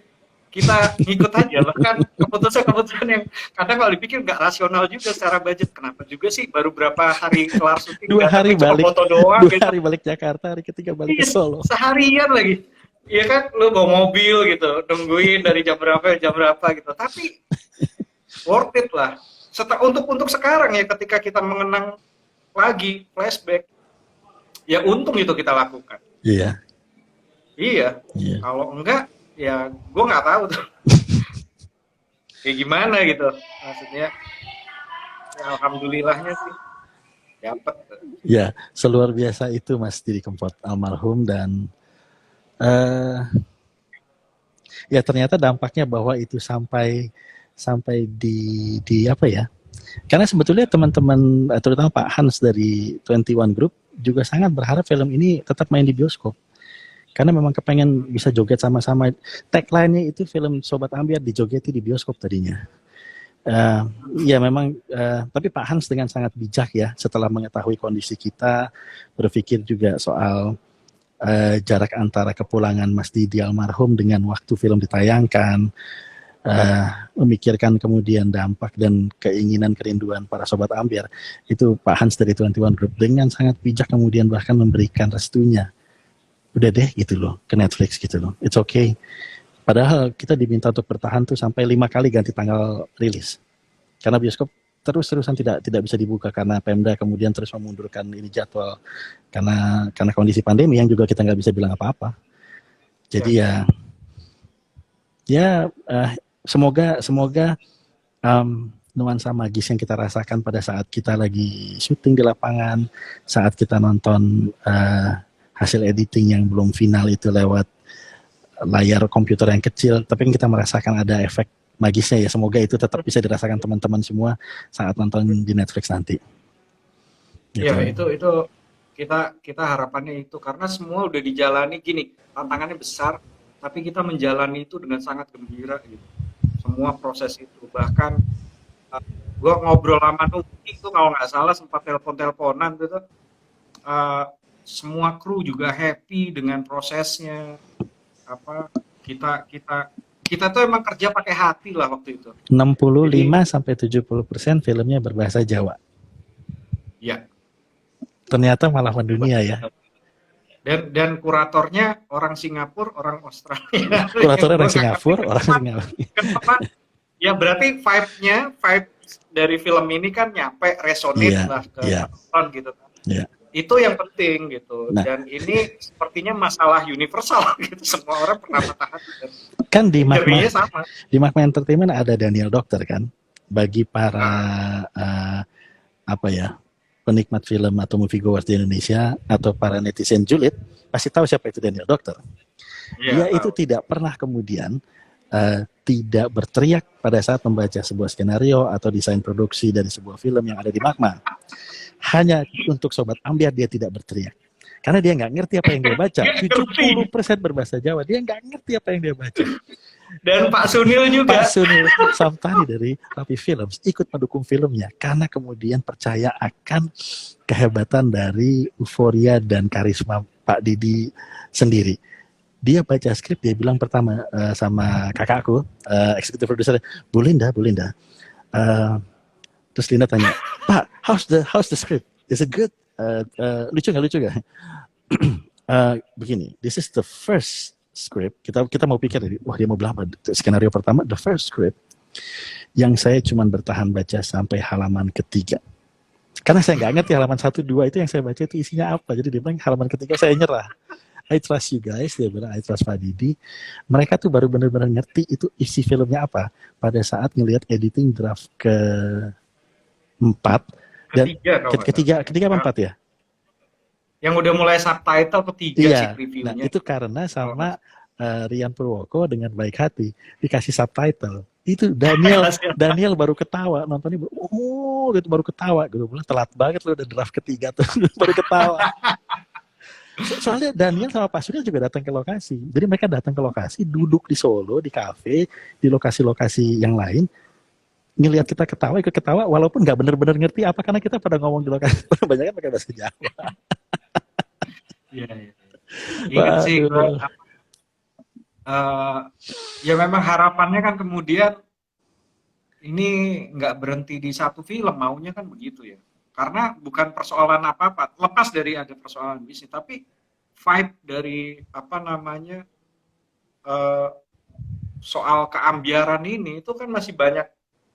kita ngikut aja. Bahkan keputusan yang kadang kalau dipikir nggak rasional juga secara budget. Kenapa juga sih baru berapa hari kelar syuting, 2 hari balik foto doang, 2 hari balik Jakarta, hari ketiga balik ke Solo. Seharian lagi. Iya kan, lu bawa mobil gitu, nungguin dari jam berapa gitu. Tapi worth it lah. Untuk sekarang ya, ketika kita mengenang lagi, flashback, ya untung itu kita lakukan. Iya. Kalau enggak, ya gue nggak tahu tuh. Kayak gimana gitu. Maksudnya, ya alhamdulillahnya sih dapat. Ya, seluar biasa itu Mas Didi Kempot almarhum. Dan ya ternyata dampaknya bahwa itu sampai di apa ya? Karena sebetulnya teman-teman, terutama Pak Hans dari 21 Group juga sangat berharap film ini tetap main di bioskop. Karena memang kepengen bisa joget sama-sama. Tagline-nya itu film Sobat Ambyar dijogeti di bioskop tadinya. Ya memang, tapi Pak Hans dengan sangat bijak ya, setelah mengetahui kondisi kita, berpikir juga soal jarak antara kepulangan Mas Didi almarhum dengan waktu film ditayangkan, memikirkan kemudian dampak dan keinginan kerinduan para Sobat Ambyar. Itu Pak Hans dari 21 Group dengan sangat bijak kemudian bahkan memberikan restunya. Udah deh gitu loh, ke Netflix gitu loh, it's okay. Padahal kita diminta untuk bertahan tuh sampai 5 kali ganti tanggal rilis, karena bioskop terus-terusan tidak bisa dibuka karena Pemda kemudian terus memundurkan ini jadwal karena kondisi pandemi yang juga kita nggak bisa bilang apa-apa. Jadi semoga nuansa magis yang kita rasakan pada saat kita lagi syuting di lapangan, saat kita nonton hasil editing yang belum final itu lewat layar komputer yang kecil, tapi kita merasakan ada efek magisnya ya. Semoga itu tetap bisa dirasakan teman-teman semua saat nonton di Netflix nanti. Iya, itu kita harapannya itu, karena semua udah dijalani gini, tantangannya besar, tapi kita menjalani itu dengan sangat gembira gitu. Semua proses itu, bahkan gue ngobrol sama Nuki itu kalau nggak salah sempat telepon-teleponan gitu. Semua kru juga happy dengan prosesnya. Kita tuh emang kerja pakai hati lah waktu itu. 65-70% filmnya berbahasa Jawa. Ya. Ternyata malah mendunia ya. Dan kuratornya orang Singapura, orang Australia. Kuratornya orang Singapura, orang Singapura. Ya berarti vibe dari film ini kan nyampe, resonate lah ke penonton gitu kan. Iya. Itu yang penting gitu. Nah. Dan ini sepertinya masalah universal gitu. Semua orang pernah patah hati. Kan di Magma Entertainment ada Daniel Dokter kan. Bagi para penikmat film atau moviegoers di Indonesia atau para netizen julid pasti tahu siapa itu Daniel Dokter. Dia itu tidak pernah kemudian tidak berteriak pada saat membaca sebuah skenario atau desain produksi dari sebuah film yang ada di Magma. Hanya untuk Sobat Ambyar dia tidak berteriak. Karena dia nggak ngerti apa yang dia baca. Nggak ngerti. 70% berbahasa Jawa, dia nggak ngerti apa yang dia baca. Dan Pak Sunil juga. Pak Sunil Samtani dari Rapi Films ikut mendukung filmnya karena kemudian percaya akan kehebatan dari euforia dan karisma Pak Didi sendiri. Dia baca skrip, dia bilang pertama sama kakakku, executive producer, Bu Linda. Terus Linda tanya, Pak, how's the script? Is it good? Lucu nggak? Begini, this is the first script. Kita mau pikir, wah dia mau bilang apa? Skenario pertama, the first script yang saya cuma bertahan baca sampai halaman ketiga. Karena saya nggak ngerti halaman 1, 2 itu yang saya baca itu isinya apa. Jadi dia bilang halaman ketiga saya nyerah. I trust you guys, dia bilang, I trust Pak Didi. Mereka tuh baru benar-benar ngerti itu isi filmnya apa pada saat ngelihat editing draft ke-4 dan ketiga apa 4 ya? Yang udah mulai subtitle ketiga iya, sih previewnya. Nah itu karena sama Rian Purwoko dengan baik hati dikasih subtitle. Itu Daniel baru ketawa, nontonnya gitu baru ketawa. Gue bilang telat banget lo udah draft ketiga tuh baru ketawa. Soalnya Daniel sama Pak Surya juga datang ke lokasi. Jadi mereka datang ke lokasi, duduk di Solo, di kafe, di lokasi-lokasi yang lain, ngelihat kita ketawa, ikut ketawa, walaupun nggak benar-benar ngerti apa karena kita pada ngomong di lokasi, banyak pakai bahasa Jawa. Iya. Ingat sih, ya memang harapannya kan kemudian ini nggak berhenti di satu film, maunya kan begitu ya. Karena bukan persoalan apa-apa, lepas dari ada persoalan bisnis, tapi vibe dari soal keambiaran ini itu kan masih banyak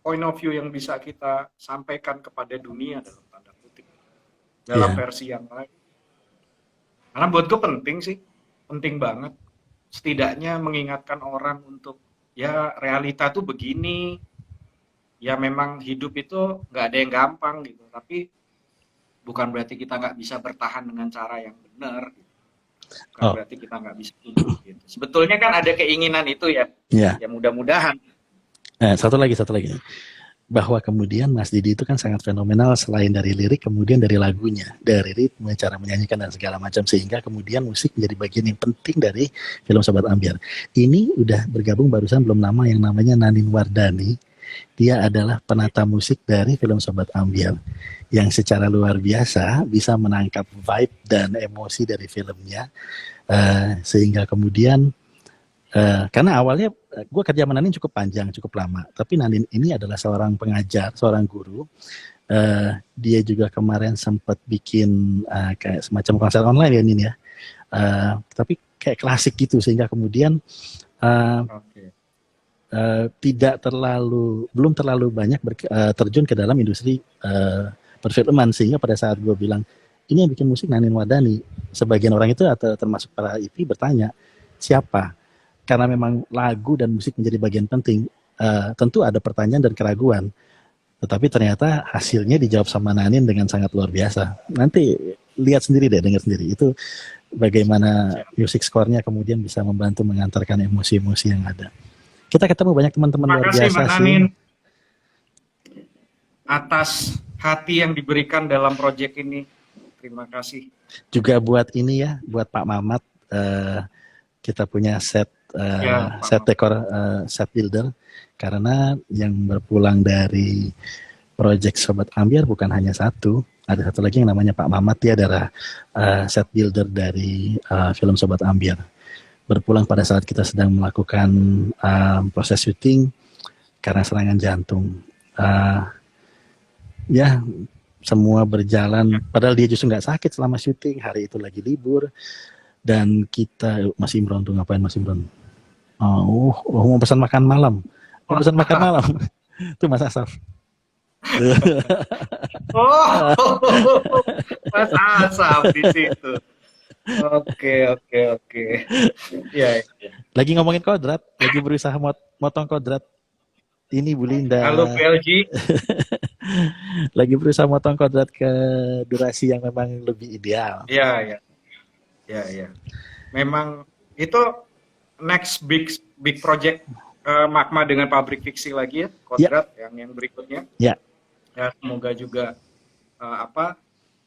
point of view yang bisa kita sampaikan kepada dunia dalam tanda kutip dalam versi yang lain. Karena buatku penting banget. Setidaknya mengingatkan orang untuk ya realita tuh begini. Ya memang hidup itu nggak ada yang gampang gitu. Tapi bukan berarti kita nggak bisa bertahan dengan cara yang benar. Gitu. Bukan berarti kita nggak bisa hidup gitu. Sebetulnya kan ada keinginan itu ya. Ya mudah-mudahan. Satu lagi. Bahwa kemudian Mas Didi itu kan sangat fenomenal selain dari lirik, kemudian dari lagunya, dari ritme, cara menyanyikan dan segala macam, sehingga kemudian musik menjadi bagian yang penting dari film Sobat Ambyar. Ini udah bergabung barusan belum lama yang namanya Nanin Wardani. Dia adalah penata musik dari film Sobat Ambyar yang secara luar biasa bisa menangkap vibe dan emosi dari filmnya, sehingga kemudian karena awalnya gue kerja sama Nanin cukup panjang, cukup lama. Tapi Nanin ini adalah seorang pengajar, seorang guru. Dia juga kemarin sempat bikin kayak semacam konser online ya Nin ya. Tapi kayak klasik gitu, sehingga kemudian belum terlalu banyak terjun ke dalam industri perfilman, sehingga pada saat gue bilang ini yang bikin musik Nanin Wardani, sebagian orang itu atau termasuk para IP bertanya siapa? Karena memang lagu dan musik menjadi bagian penting, tentu ada pertanyaan dan keraguan. Tetapi ternyata hasilnya dijawab sama Nanin dengan sangat luar biasa. Nanti lihat sendiri deh, dengar sendiri. Itu bagaimana music score-nya kemudian bisa membantu mengantarkan emosi-emosi yang ada. Kita ketemu banyak teman-teman luar biasa Mbak Nanin, atas hati yang diberikan dalam proyek ini. Terima kasih. Juga buat ini ya, buat Pak Mamat. Kita punya set dekor, set builder, karena yang berpulang dari project Sobat Ambyar bukan hanya satu, ada satu lagi yang namanya Pak Mamat. Dia adalah set builder dari film Sobat Ambyar. Berpulang pada saat kita sedang melakukan proses syuting karena serangan jantung. Ya semua berjalan, padahal dia justru nggak sakit selama syuting, hari itu lagi libur. Dan kita, Mas Imron tuh ngapain Mas Imron? Mau pesan makan malam. Itu Mas Asaf. Mas Asaf di situ. Oke. Ya. Lagi ngomongin kodrat, lagi berusaha motong kodrat. Ini Bu Linda. Halo PLG. Lagi berusaha motong kodrat ke durasi yang memang lebih ideal. Iya. Ya. Memang itu next big project Magma dengan pabrik fiksi lagi ya, kodrat yang berikutnya. Ya. Ya semoga juga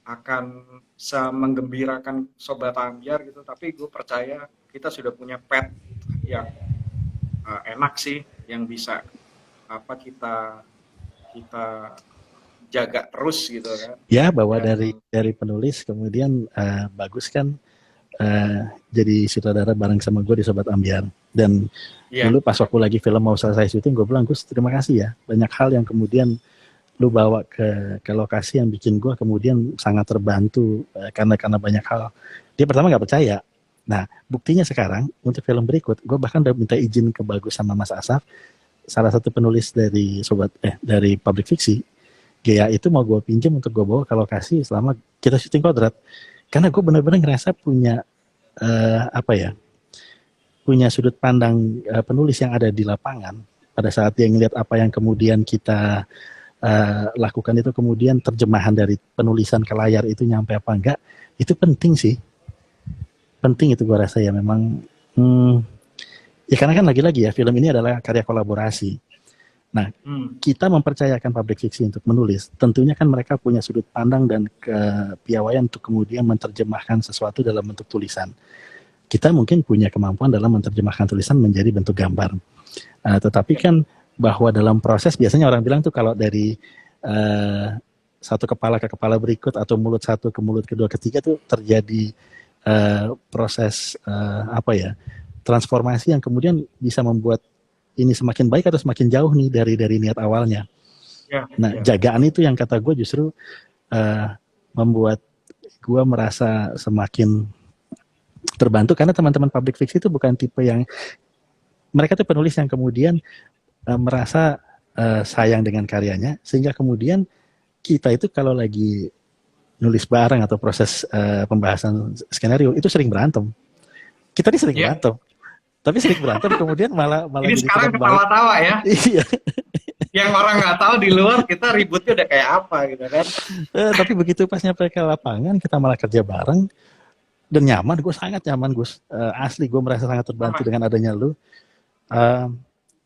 akan menggembirakan Sobat Ambyar gitu, tapi gue percaya kita sudah punya pet yang enak sih, yang bisa apa kita kita jaga terus gitu kan. Ya, bahwa Dan dari penulis kemudian bagus kan jadi sutradara bareng sama gue di Sobat Ambyar. Dan ya, dulu pas waktu lagi film mau selesai syuting, gue bilang, Gus, terima kasih ya. Banyak hal yang kemudian lu bawa ke lokasi yang bikin gue kemudian sangat terbantu karena banyak hal. Dia pertama nggak percaya. Nah, buktinya sekarang untuk film berikut, gue bahkan udah minta izin ke Bagus sama Mas Asaf, salah satu penulis dari Public Fiksi. Gea itu mau gue pinjam untuk gue bawa ke lokasi selama kita syuting Kodrat. Karena gue benar-benar ngerasa punya punya sudut pandang penulis yang ada di lapangan pada saat dia ngeliat apa yang kemudian kita lakukan itu, kemudian terjemahan dari penulisan ke layar itu nyampe apa enggak, itu penting sih. Penting itu gue rasa ya memang. Ya karena kan lagi-lagi ya film ini adalah karya kolaborasi. Nah, kita mempercayakan Public Fiksi untuk menulis, tentunya kan mereka punya sudut pandang dan kepiawaian untuk kemudian menerjemahkan sesuatu dalam bentuk tulisan. Kita mungkin punya kemampuan dalam menerjemahkan tulisan menjadi bentuk gambar. Tetapi kan bahwa dalam proses biasanya orang bilang tuh kalau dari satu kepala ke kepala berikut atau mulut satu ke mulut kedua ketiga tuh terjadi proses transformasi yang kemudian bisa membuat ini semakin baik atau semakin jauh nih dari niat awalnya. Jagaan itu yang kata gue justru membuat gue merasa semakin terbantu karena teman-teman Public Fiksi itu bukan tipe yang, mereka tuh penulis yang kemudian merasa sayang dengan karyanya, sehingga kemudian kita itu kalau lagi nulis bareng atau proses pembahasan skenario itu sering berantem. Kita ini sering berantem. Tapi sering berantem kemudian malah ini sekarang ketawa-tawa ya. Iya. Yang orang nggak tahu di luar kita ributnya udah kayak apa gitu kan. Tapi begitu pas nyampe ke lapangan kita malah kerja bareng dan nyaman. Gue sangat nyaman, Gus. Asli gue merasa sangat terbantu dengan adanya lu.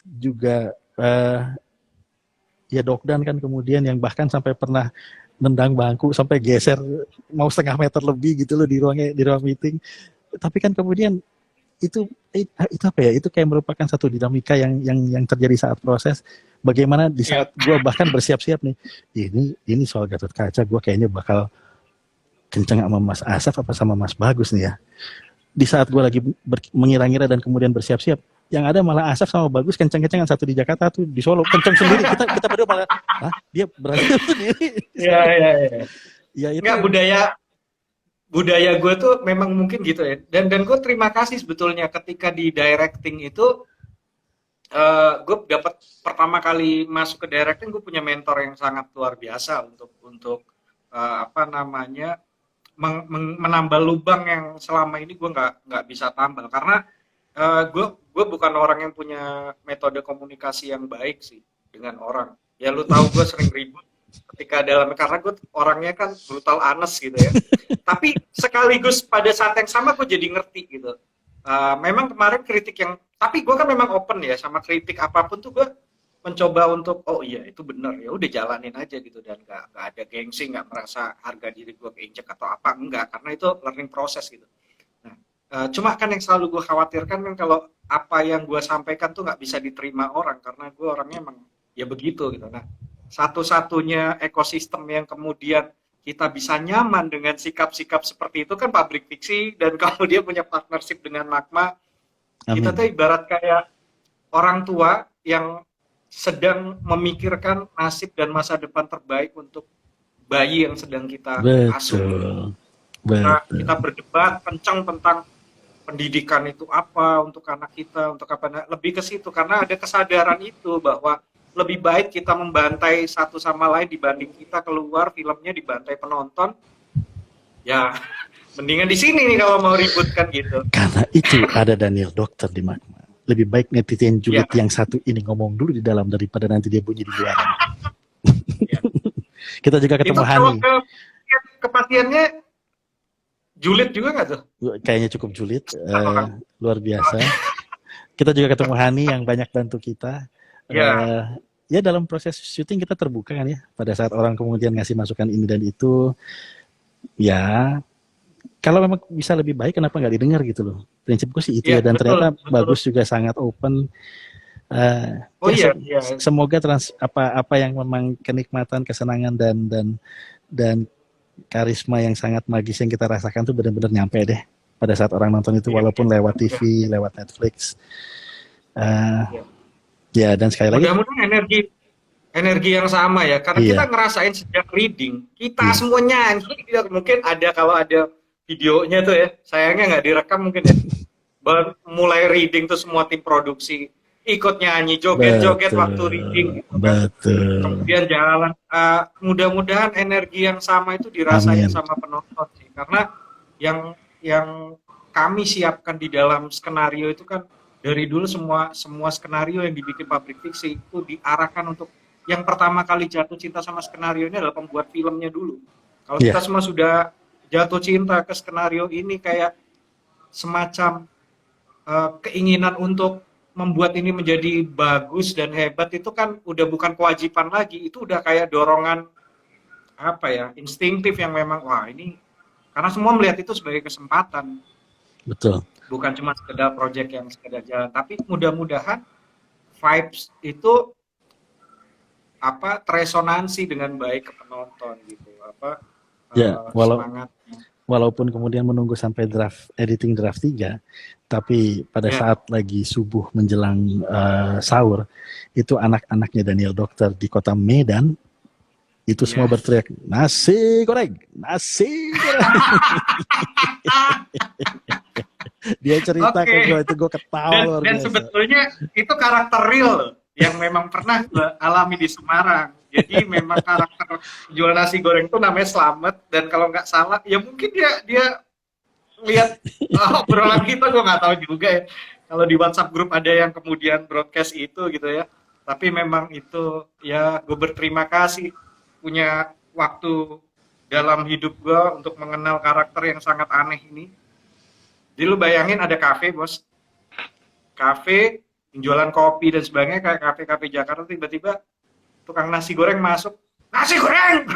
Juga ya Dokdan kan kemudian yang bahkan sampai pernah nendang bangku sampai geser mau setengah meter lebih gitu loh di ruang meeting. Tapi kan kemudian itu apa ya, itu kayak merupakan satu dinamika yang terjadi saat proses. Bagaimana di saat gue bahkan bersiap-siap nih, ini soal Gatot Kaca gue kayaknya bakal kenceng sama Mas Asaf apa sama Mas Bagus nih ya. Di saat gue lagi mengira-ngira dan kemudian bersiap-siap, yang ada malah Asaf sama Bagus kenceng-kencengan, satu di Jakarta, tuh di Solo kenceng sendiri. Kita berdua malah dia berani sendiri. Ya itu nggak budaya gue tuh memang mungkin gitu ya. Dan gue terima kasih sebetulnya ketika di directing itu gue dapat pertama kali masuk ke directing, gue punya mentor yang sangat luar biasa untuk menambal lubang yang selama ini gue nggak bisa tambal, karena gue bukan orang yang punya metode komunikasi yang baik sih dengan orang. Ya lu tahu gue sering ribut ketika karena gue orangnya kan brutal honest gitu ya. Tapi sekaligus pada saat yang sama gue jadi ngerti gitu. Memang kemarin kritik tapi gue kan memang open ya sama kritik apapun tuh, gue mencoba untuk iya itu benar, ya udah jalanin aja gitu, dan nggak ada gengsi, nggak merasa harga diri gue keinjek atau apa, enggak, karena itu learning process gitu. Nah, cuma kan yang selalu gue khawatirkan kan kalau apa yang gue sampaikan tuh nggak bisa diterima orang, karena gue orangnya emang ya begitu gitu. Nah, satu-satunya ekosistem yang kemudian kita bisa nyaman dengan sikap-sikap seperti itu kan Public Fiksi, dan kalau dia punya partnership dengan Magma. Amin. Kita tuh ibarat kayak orang tua yang sedang memikirkan nasib dan masa depan terbaik untuk bayi yang sedang kita asuh. Nah, kita berdebat kencang tentang pendidikan itu apa untuk anak kita, untuk apa, lebih ke situ, karena ada kesadaran itu bahwa lebih baik kita membantai satu sama lain dibanding kita keluar filmnya dibantai penonton. Ya, mendingan di sini nih kalau mau ribut kan gitu. Karena itu ada Daniel Dokter di Magma. Lebih baik netizen julid yang satu ini ngomong dulu di dalam daripada nanti dia bunyi di luar. Kita juga ketemu itu Hani. Kepastiannya julid juga nggak tuh? Kayaknya cukup julid, luar biasa. Kita juga ketemu Hani yang banyak bantu kita. Ya dalam proses syuting kita terbuka kan ya. Pada saat orang kemudian ngasih masukan ini dan itu, Ya, kalau memang bisa lebih baik, kenapa nggak didengar gitu loh. Prinsipku sih itu Iya, ya, dan betul, ternyata betul. bagus juga, sangat open. Oh Ya iya, iya. semoga apa yang memang kenikmatan, kesenangan dan karisma yang sangat magis yang kita rasakan tuh benar-benar nyampe deh pada saat orang nonton itu, Iya, walaupun iya. lewat Mudah-mudahan. TV, lewat Netflix. Uh, Iya. ya, dan sekali lagi, Mudah-mudahan energi energi yang sama ya, karena kita iya, ngerasain sejak reading, kita iya, semua nyanyi. Mungkin ada, kalau ada videonya tuh ya, sayangnya nggak direkam mungkin ya. Mulai reading tuh semua tim produksi ikut nyanyi, joget-joget waktu reading betul, gitu kan. betul. Kemudian jalan, mudah-mudahan energi yang sama itu dirasain Amin. sama penonton sih, karena yang kami siapkan di dalam skenario itu kan dari dulu, semua semua skenario yang dibikin pabrik fiksi itu diarahkan untuk yang pertama kali jatuh cinta sama skenario ini adalah pembuat filmnya dulu. Kalau kita Ya, semua sudah jatuh cinta ke skenario ini kayak semacam keinginan untuk membuat ini menjadi bagus dan hebat, itu kan udah bukan kewajiban lagi, itu udah kayak dorongan apa ya, instingtif yang memang wah ini, karena semua melihat itu sebagai kesempatan, betul. bukan cuma sekedar project yang sekedar jalan, tapi mudah-mudahan vibes itu apa teresonansi dengan baik ke penonton gitu, apa Ya, semangatnya walaupun kemudian menunggu sampai editing draft 3, tapi pada ya. saat lagi subuh menjelang sahur, itu anak-anaknya Daniel Dokter di kota Medan itu semua Ya. berteriak, nasi goreng, nasi goreng. Dia cerita ke gue, Oke. itu gue ketawa luar Dan biasa. sebetulnya itu karakter real yang memang pernah gue alami di Semarang. Jadi memang karakter jual nasi goreng itu namanya Slamet, dan kalau nggak salah ya mungkin dia lihat obrolan kita, gue nggak tahu juga ya. Kalau di WhatsApp grup ada yang kemudian broadcast itu gitu ya. Tapi memang itu ya, gue berterima kasih punya waktu dalam hidup gue untuk mengenal karakter yang sangat aneh ini. Jadi lu bayangin ada kafe bos, kafe jualan kopi dan sebagainya, kayak kafe-kafe Jakarta, tiba-tiba tukang nasi goreng masuk, nasi goreng.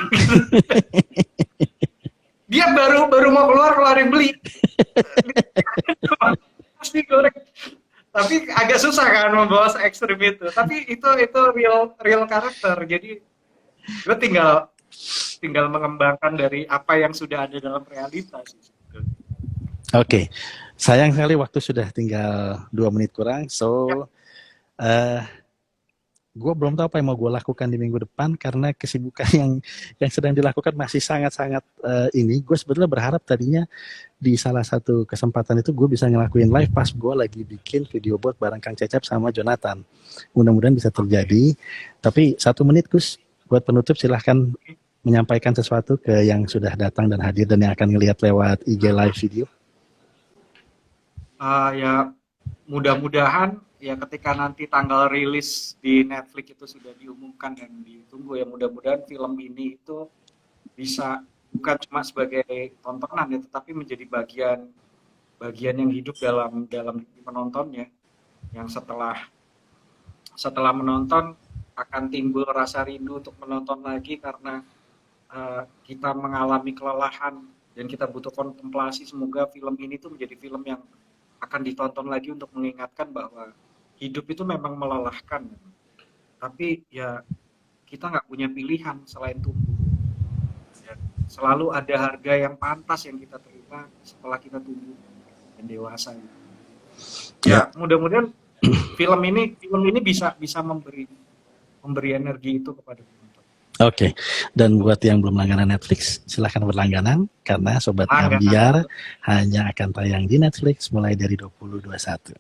Dia baru baru mau keluar kalau ada yang beli nasi goreng. Tapi agak susah kan membawa se ekstrim itu. Tapi itu real real karakter. Jadi gue tinggal tinggal mengembangkan dari apa yang sudah ada dalam realitas. Oke, sayang sekali waktu sudah tinggal 2 menit kurang. So, uh, gue belum tahu apa yang mau gue lakukan di minggu depan karena kesibukan yang sedang dilakukan masih sangat-sangat ini. Gue sebetulnya berharap tadinya di salah satu kesempatan itu gue bisa ngelakuin live pas gue lagi bikin video buat bareng Kang Cecep sama Jonathan. Mudah-mudahan bisa terjadi. Tapi 1 menit Gus, buat penutup silahkan menyampaikan sesuatu ke yang sudah datang dan hadir dan yang akan ngelihat lewat IG live video. Ya mudah-mudahan ya ketika nanti tanggal rilis di Netflix itu sudah diumumkan dan ditunggu, ya mudah-mudahan film ini itu bisa bukan cuma sebagai tontonan ya, tetapi menjadi bagian bagian yang hidup dalam dalam penontonnya, yang setelah setelah menonton akan timbul rasa rindu untuk menonton lagi karena kita mengalami kelelahan dan kita butuh kontemplasi. Semoga film ini tuh menjadi film yang akan ditonton lagi untuk mengingatkan bahwa hidup itu memang melelahkan, tapi ya kita nggak punya pilihan selain tumbuh. Ya, selalu ada harga yang pantas yang kita terima setelah kita tumbuh dan dewasa. Ya, Ya mudah-mudahan film ini bisa bisa memberi memberi energi itu kepada penonton. Oke, dan buat yang belum langganan Netflix, silahkan berlangganan karena Sobat Langganan. Ambiar hanya akan tayang di Netflix mulai dari 2021.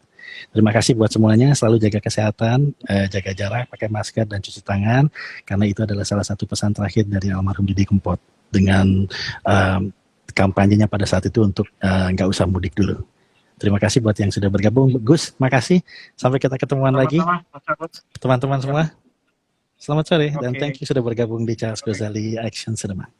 Terima kasih buat semuanya, selalu jaga kesehatan, jaga jarak, pakai masker dan cuci tangan, karena itu adalah salah satu pesan terakhir dari almarhum Didi Kempot dengan kampanyenya pada saat itu untuk nggak usah mudik dulu. Terima kasih buat yang sudah bergabung. Gus, makasih. Sampai kita ketemuan lagi. Teman-teman semua. Selamat sore dan thank you sudah bergabung di Charles Gozali Action Cinema.